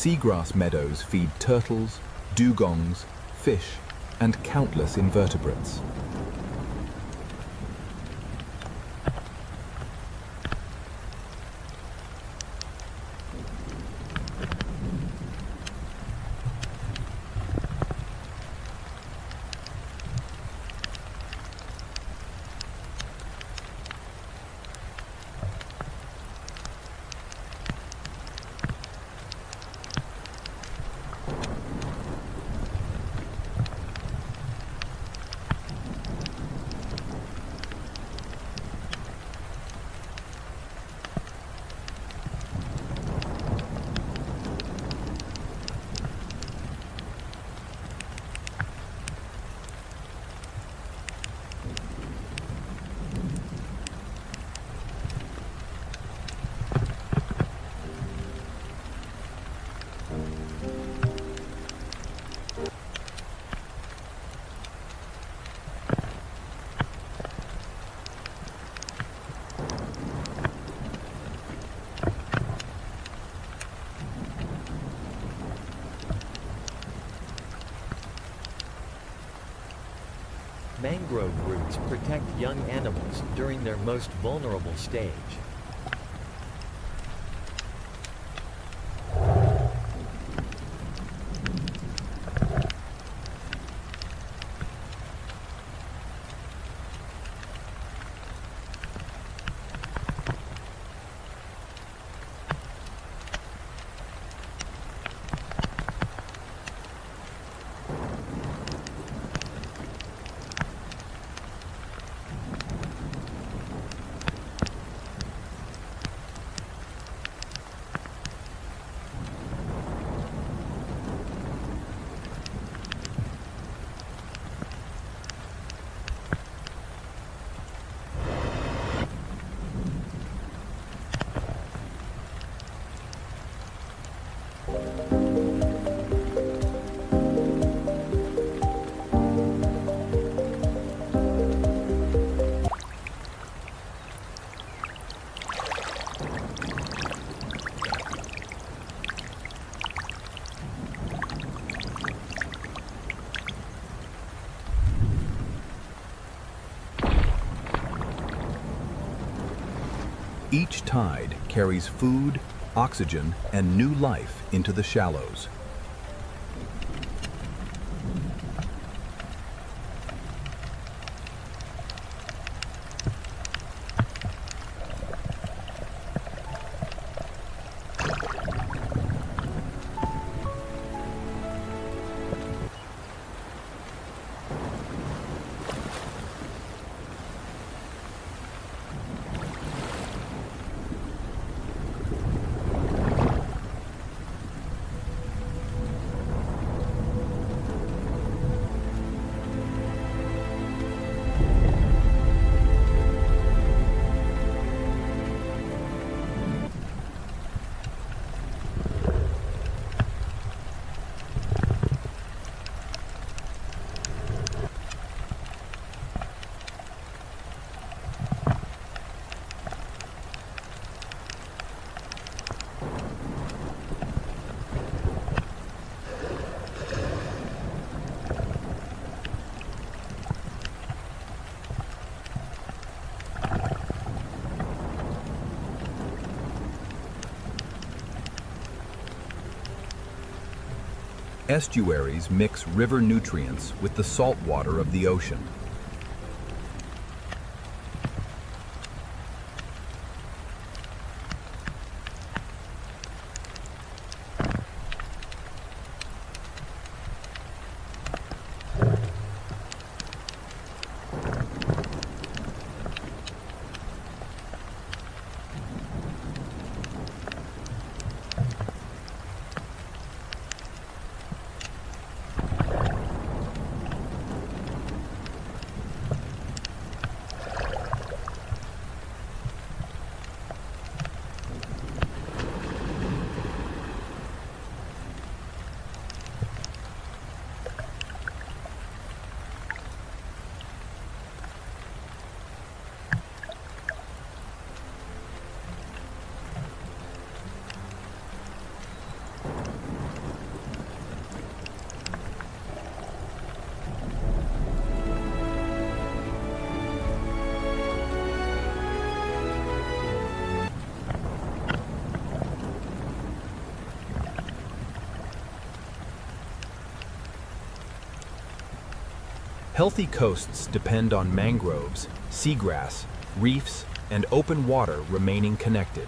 Seagrass meadows feed turtles, dugongs, fish, and countless invertebrates. Mangrove roots protect young animals during their most vulnerable stage. Each tide carries food, oxygen, and new life into the shallows. Estuaries mix river nutrients with the salt water of the ocean. Healthy coasts depend on mangroves, seagrass, reefs, and open water remaining connected.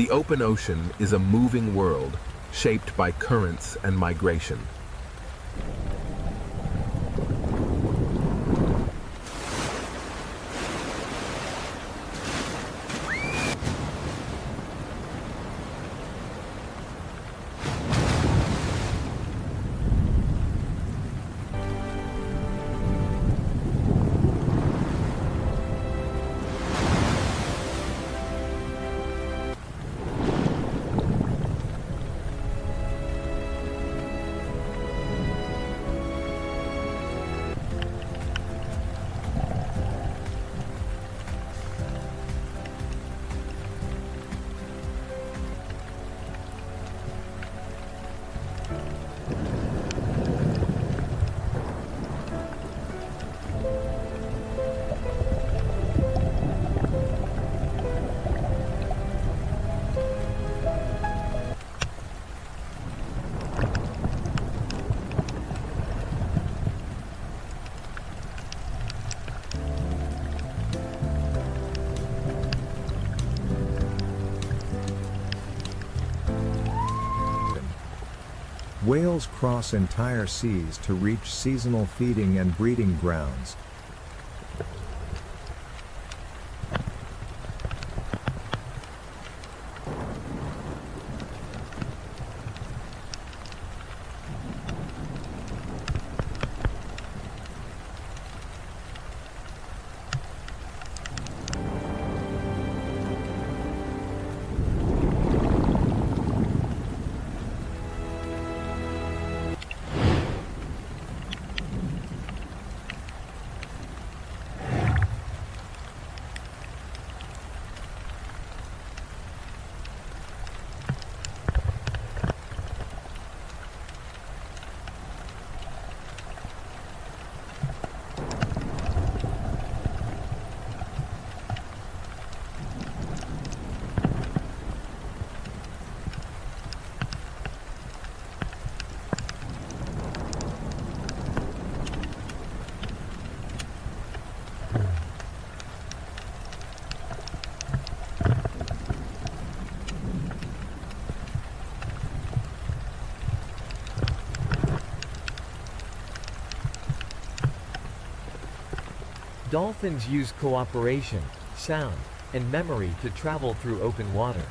The open ocean is a moving world shaped by currents and migration. Whales cross entire seas to reach seasonal feeding and breeding grounds. Dolphins use cooperation, sound, and memory to travel through open water.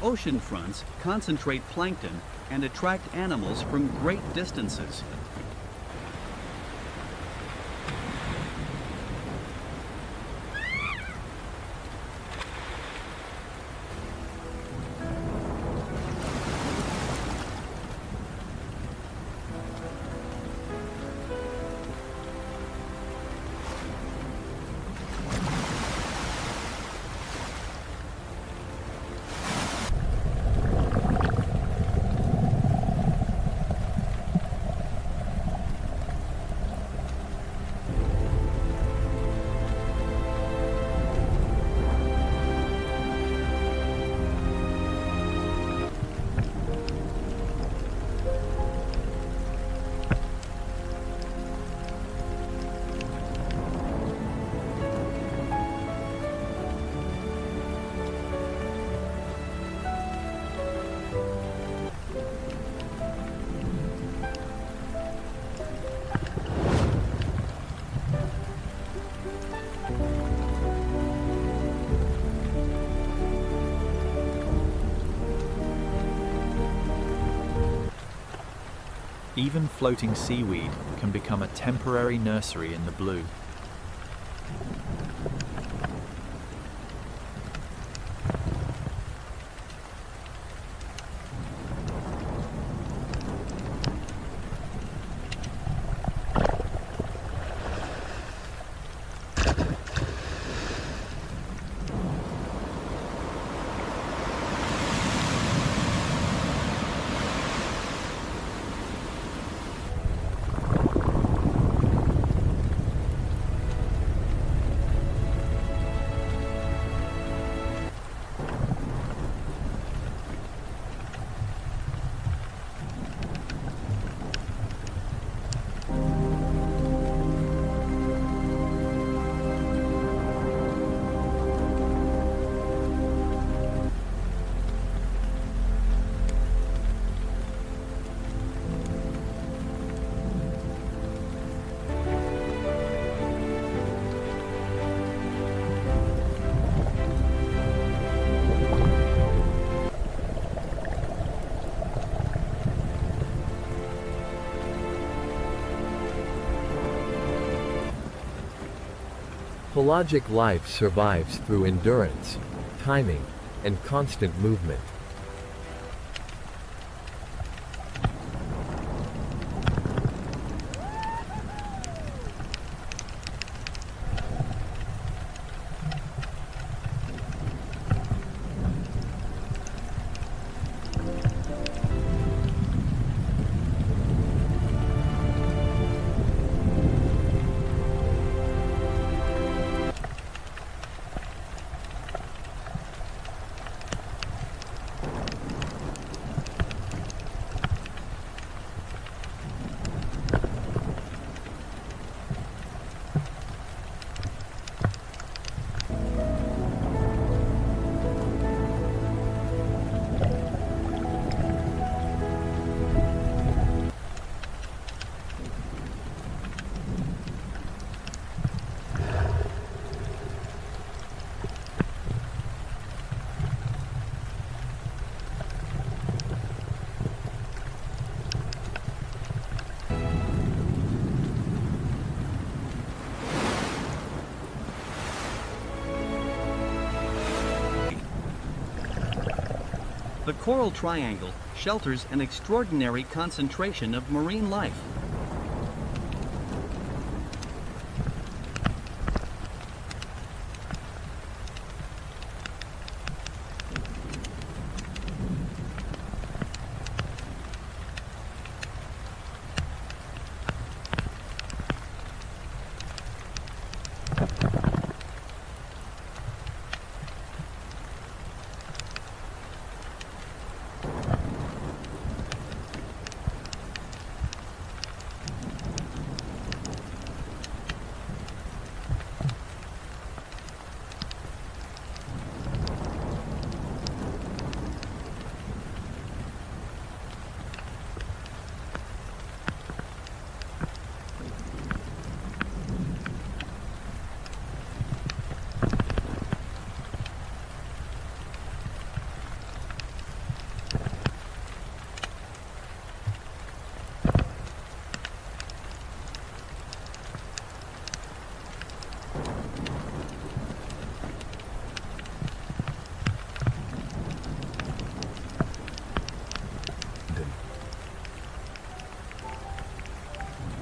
Ocean fronts concentrate plankton and attract animals from great distances. Even floating seaweed can become a temporary nursery in the blue. Pelagic life survives through endurance, timing, and constant movement. The coral triangle shelters an extraordinary concentration of marine life.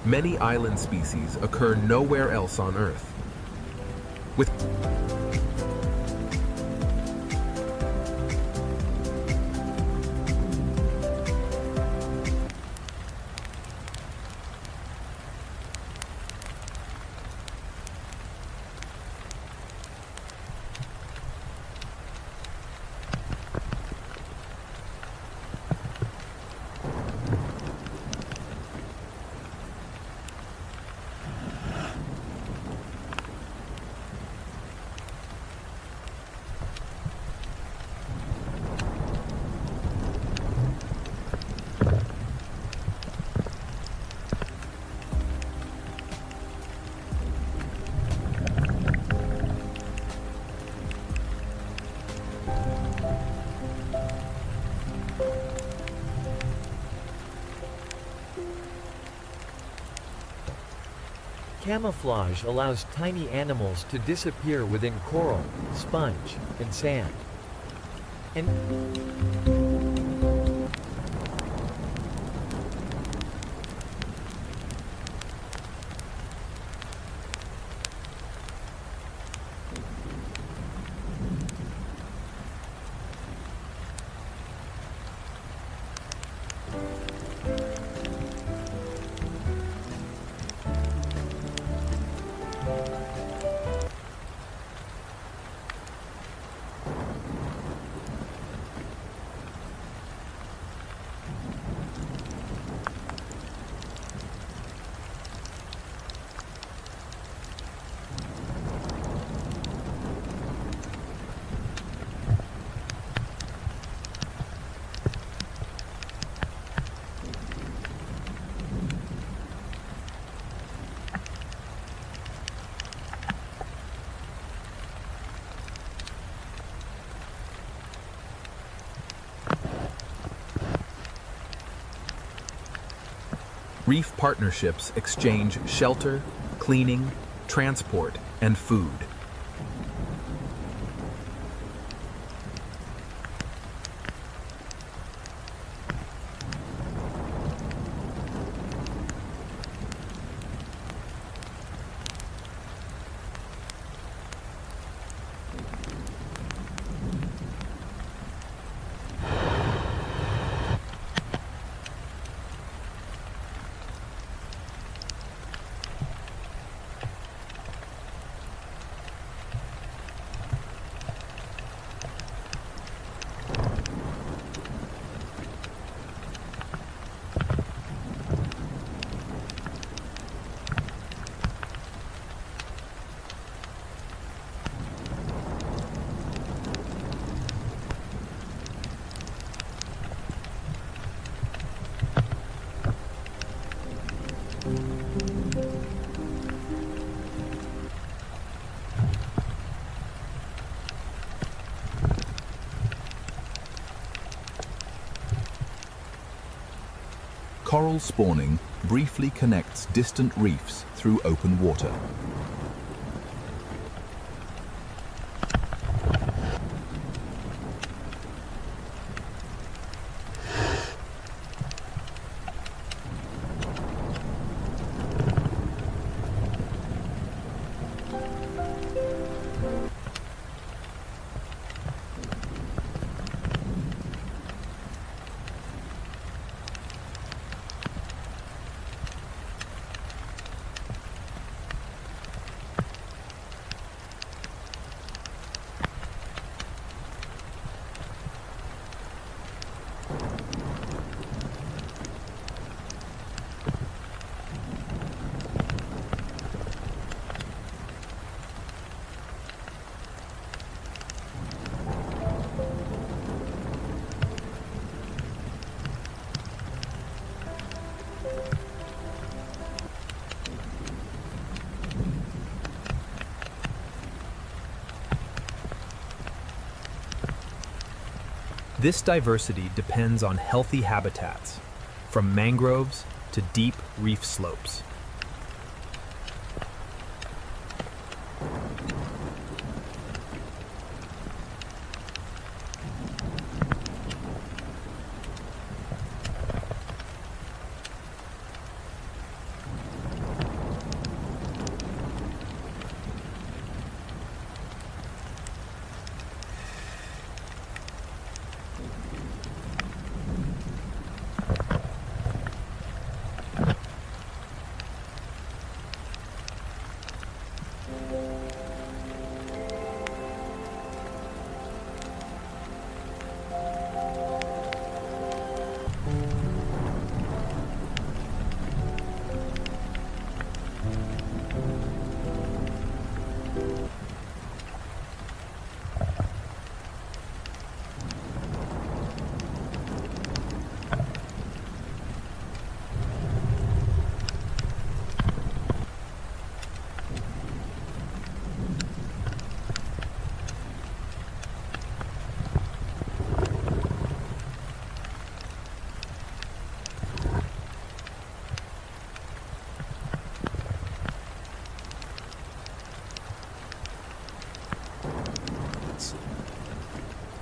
Many island species occur nowhere else on Earth. With Camouflage allows tiny animals to disappear within coral, sponge, and sand. And reef partnerships exchange shelter, cleaning, transport, and food. Coral spawning briefly connects distant reefs through open water. This diversity depends on healthy habitats, from mangroves to deep reef slopes.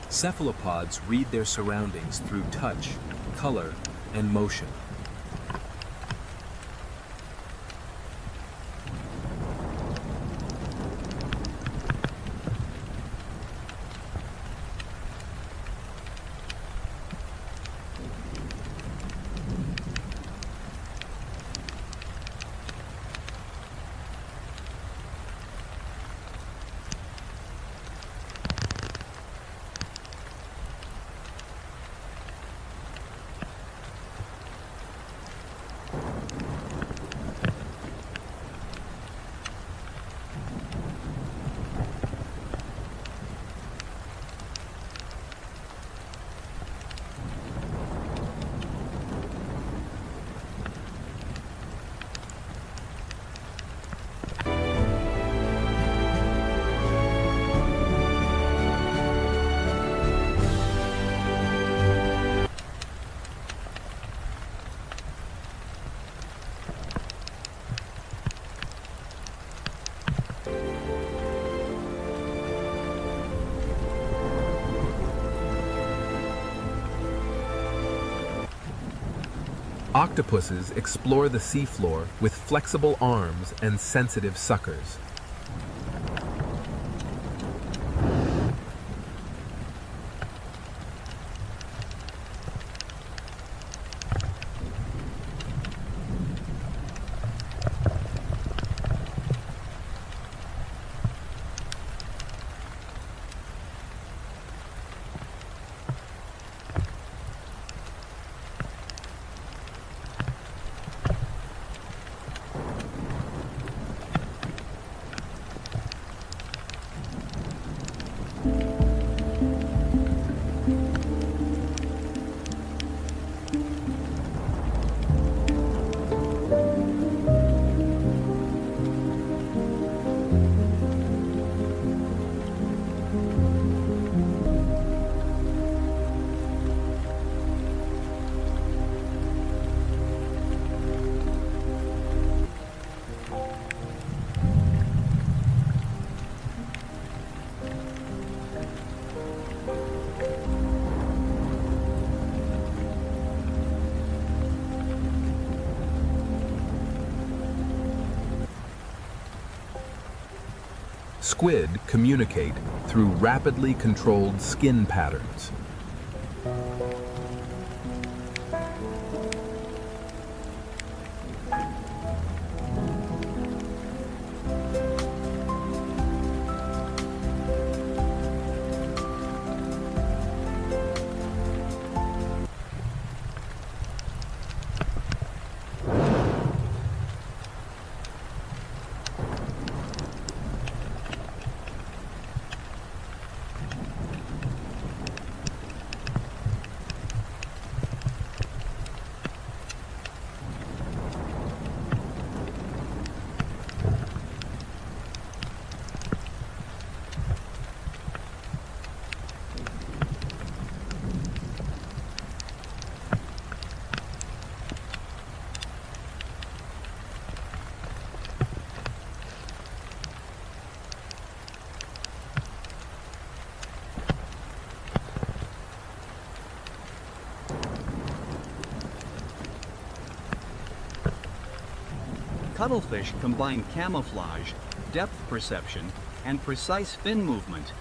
Cephalopods read their surroundings through touch, color, and motion. Octopuses explore the seafloor with flexible arms and sensitive suckers. Squid communicate through rapidly controlled skin patterns. Cuttlefish combine camouflage, depth perception, and precise fin movement.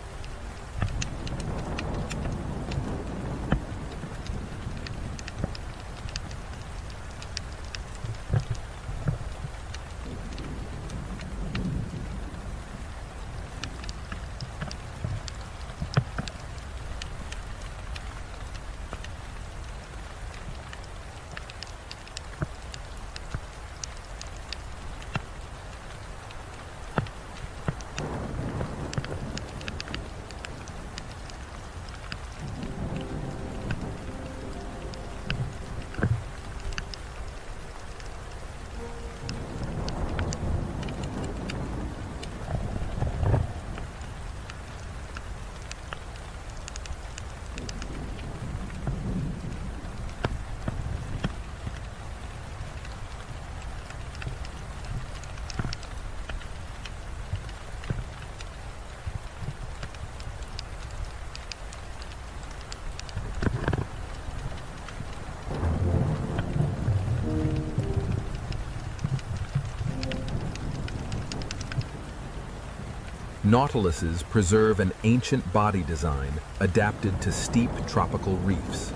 Nautiluses preserve an ancient body design adapted to steep tropical reefs.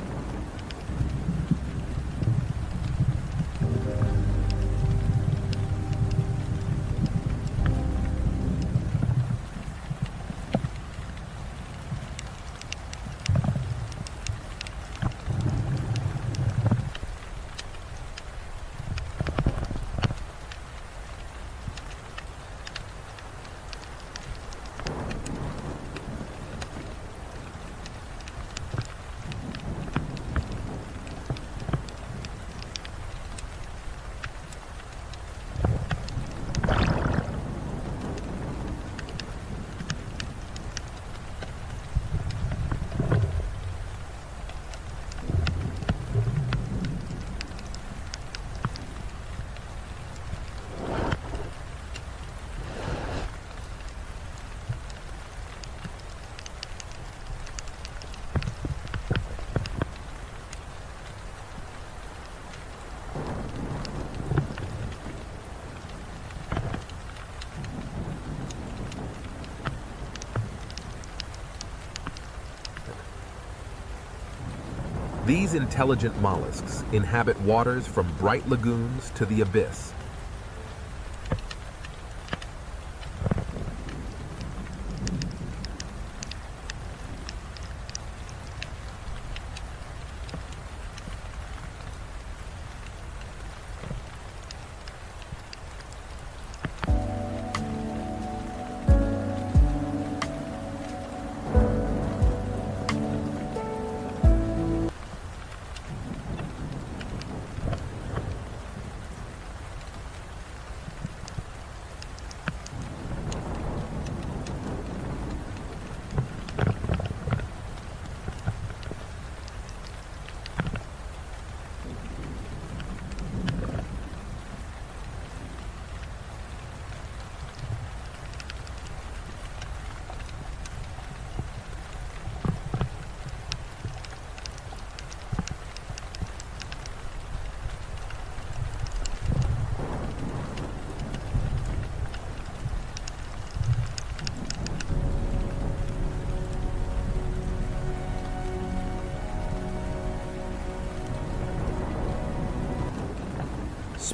These intelligent mollusks inhabit waters from bright lagoons to the abyss.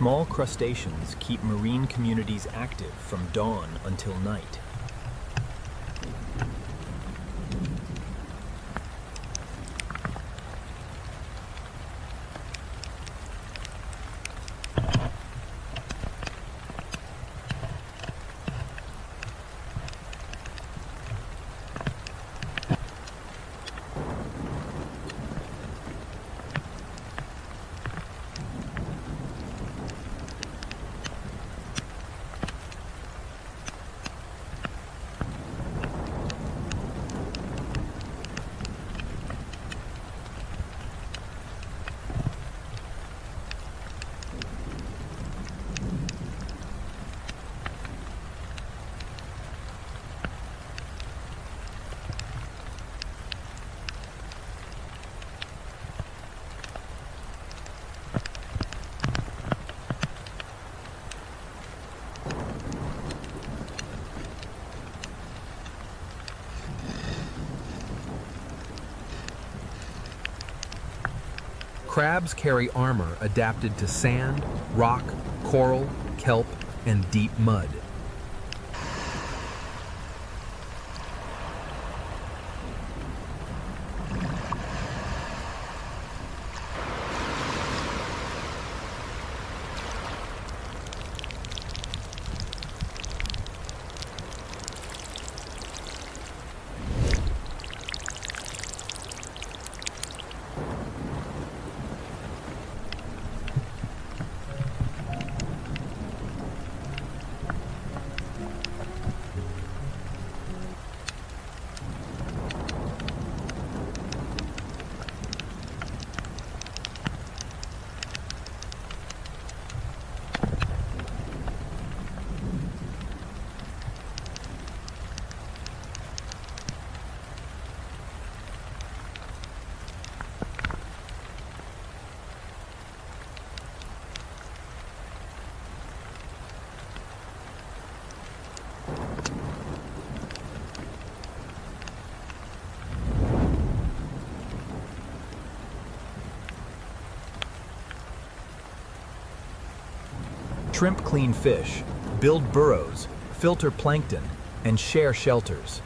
Small crustaceans keep marine communities active from dawn until night. Crabs carry armor adapted to sand, rock, coral, kelp, and deep mud. Shrimp clean fish, build burrows, filter plankton, and share shelters.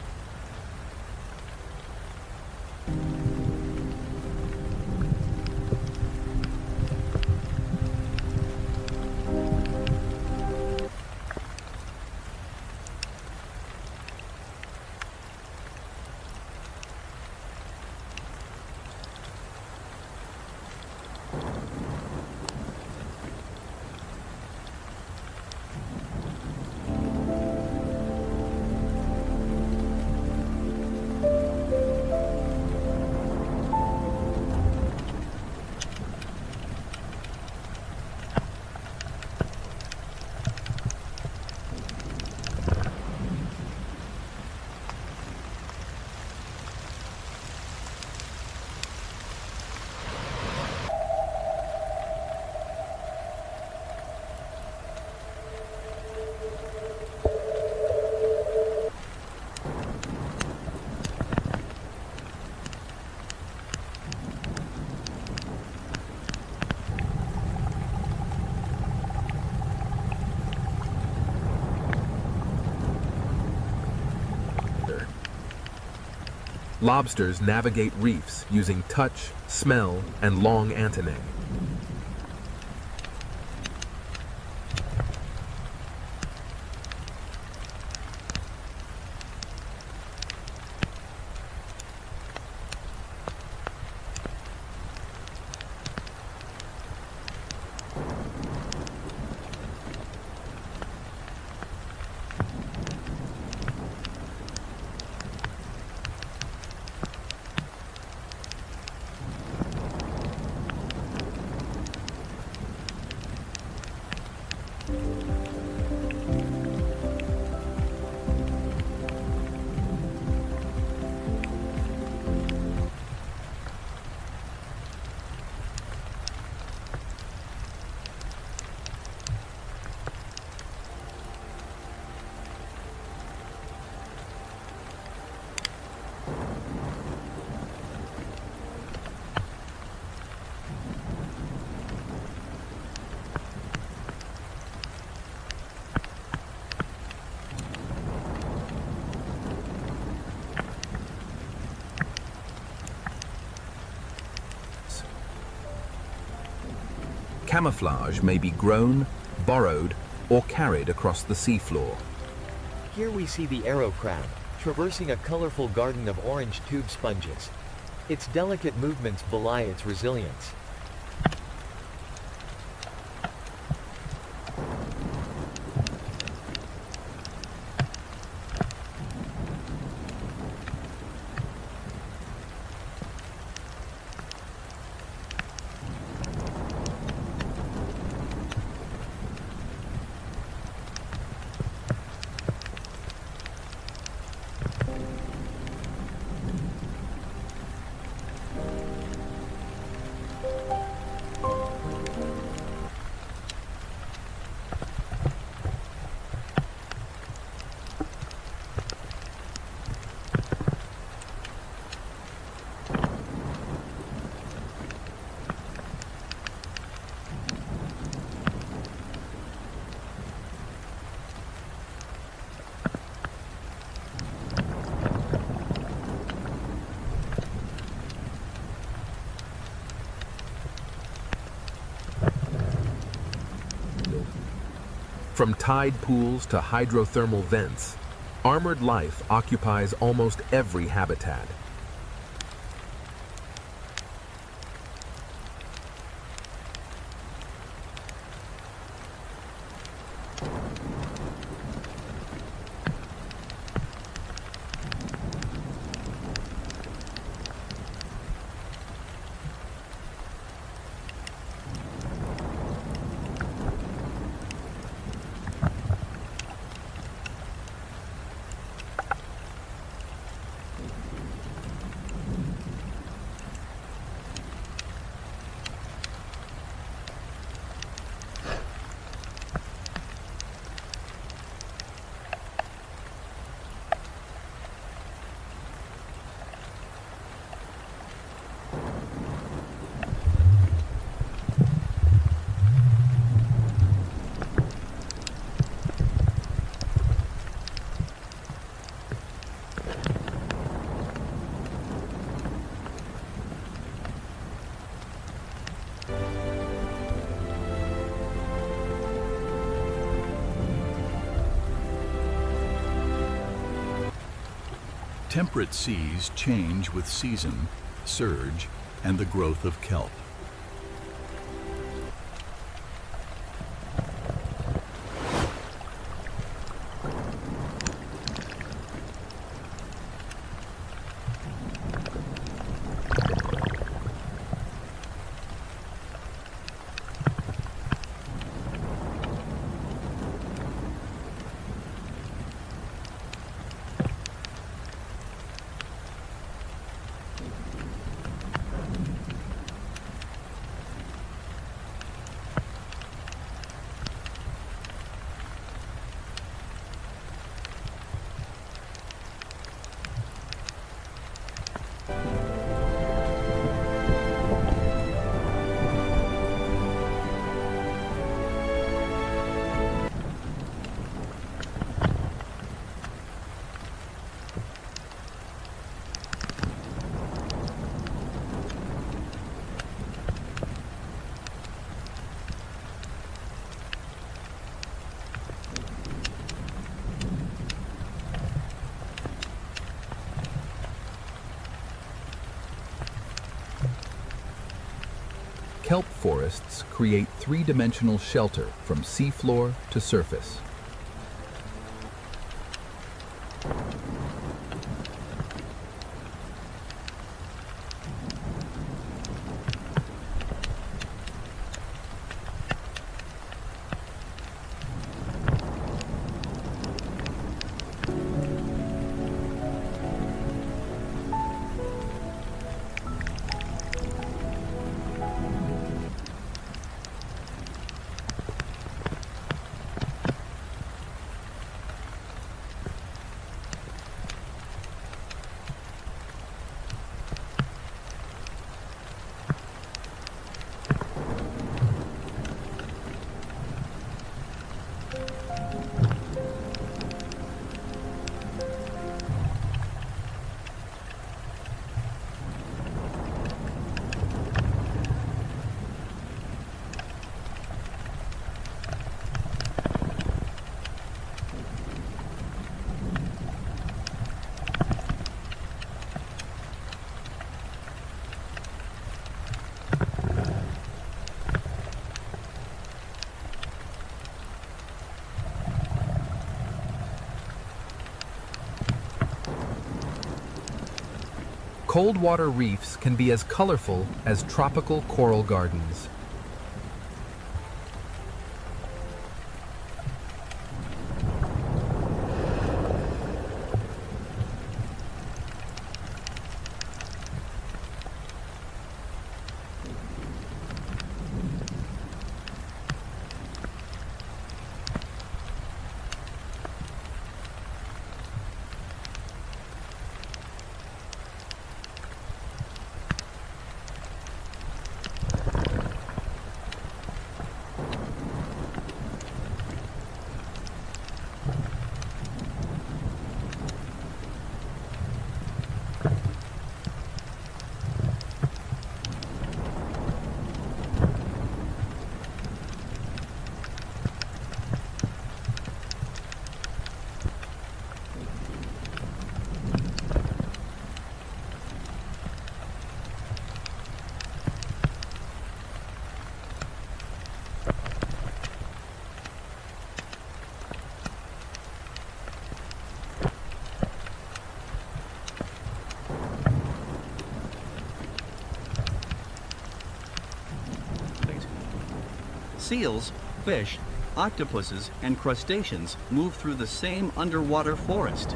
Lobsters navigate reefs using touch, smell, and long antennae. Camouflage may be grown, borrowed, or carried across the seafloor. Here we see the arrow crab, traversing a colorful garden of orange tube sponges. Its delicate movements belie its resilience. From tide pools to hydrothermal vents, armored life occupies almost every habitat. Temperate seas change with season, surge, and the growth of kelp. Kelp forests create three-dimensional shelter from seafloor to surface. Cold water reefs can be as colorful as tropical coral gardens. Seals, fish, octopuses, and crustaceans move through the same underwater forest.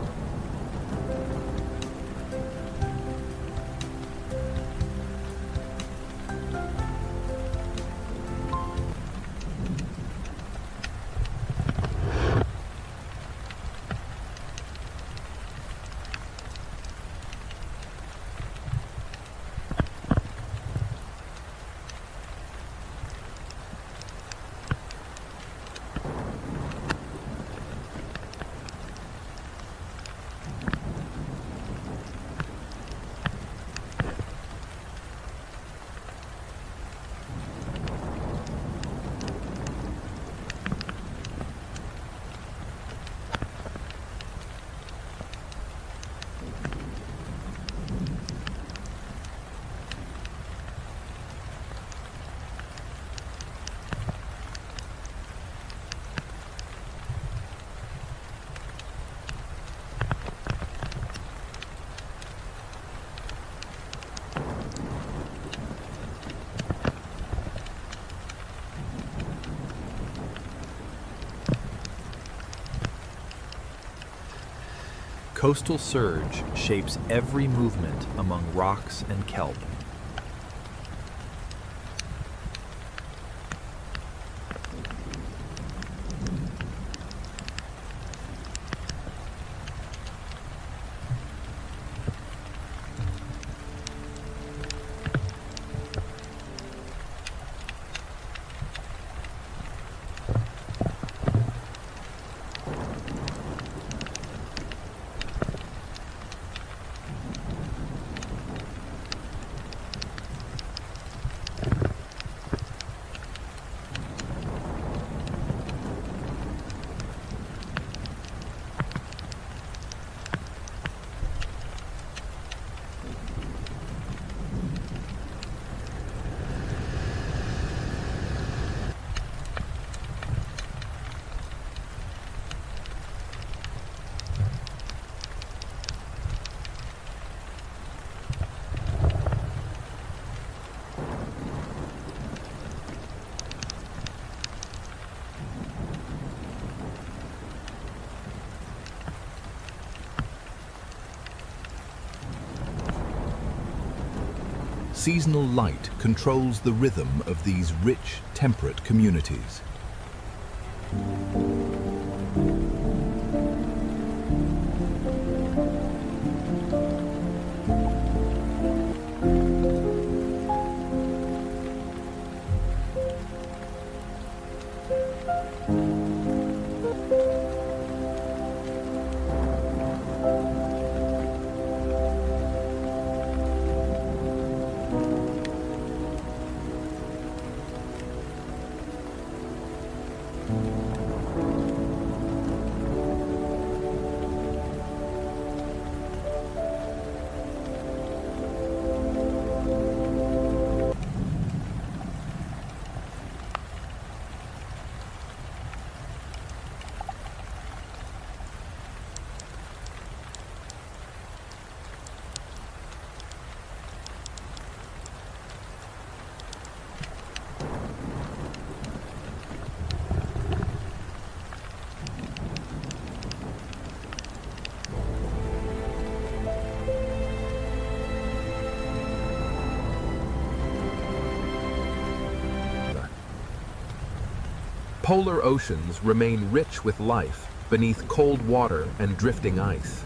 Coastal surge shapes every movement among rocks and kelp. Seasonal light controls the rhythm of these rich, temperate communities. Polar oceans remain rich with life beneath cold water and drifting ice.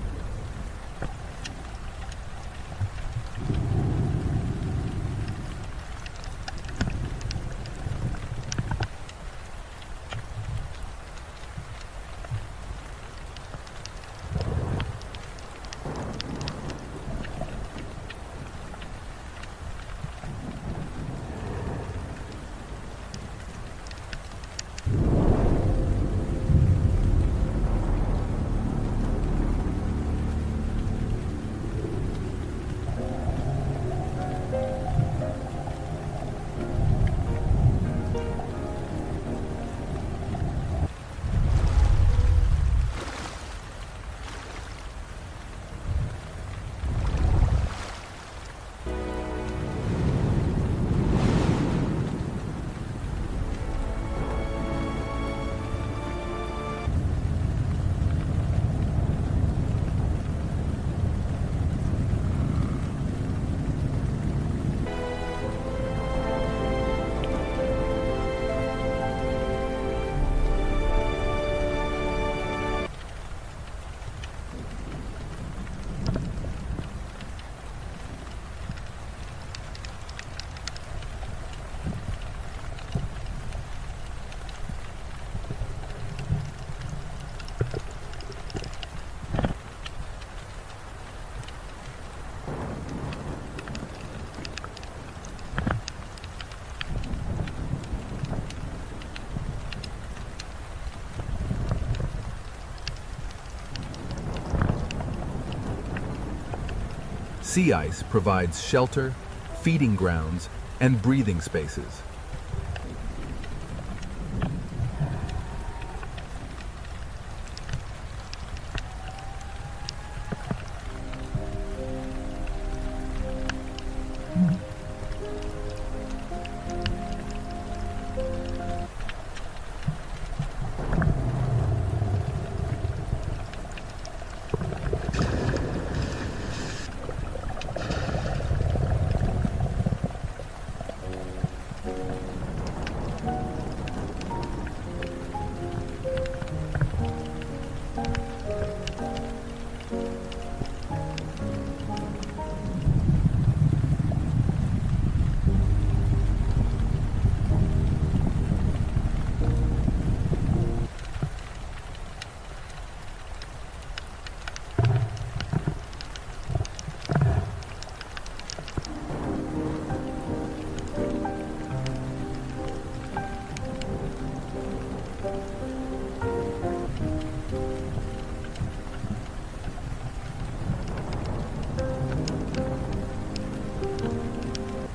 Sea ice provides shelter, feeding grounds, and breathing spaces.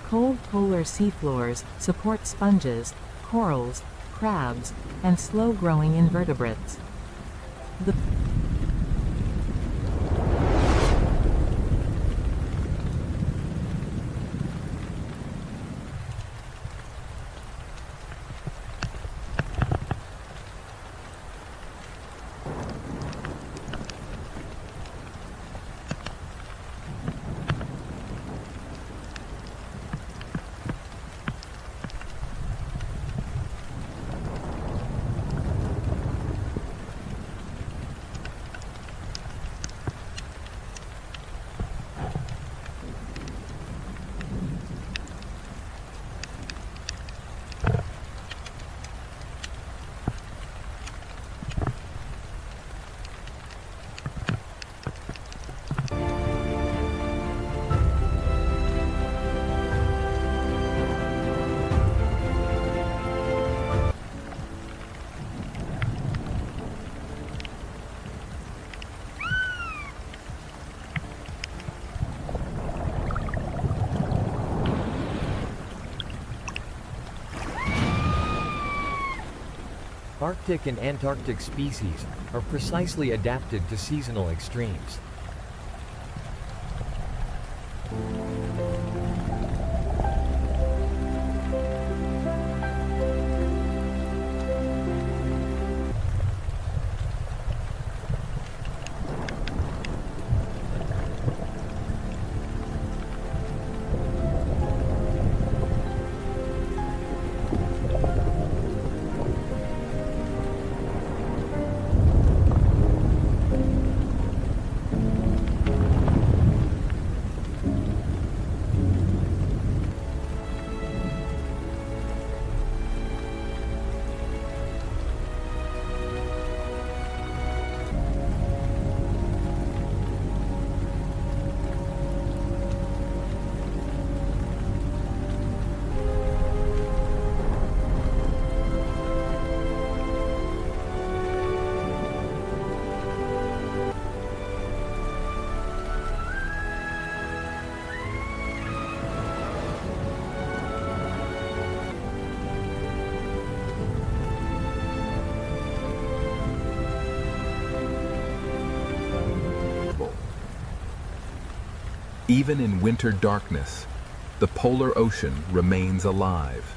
Cold polar seafloors support sponges, corals, crabs, and slow-growing invertebrates. The Arctic and Antarctic species are precisely adapted to seasonal extremes. Even in winter darkness, the polar ocean remains alive.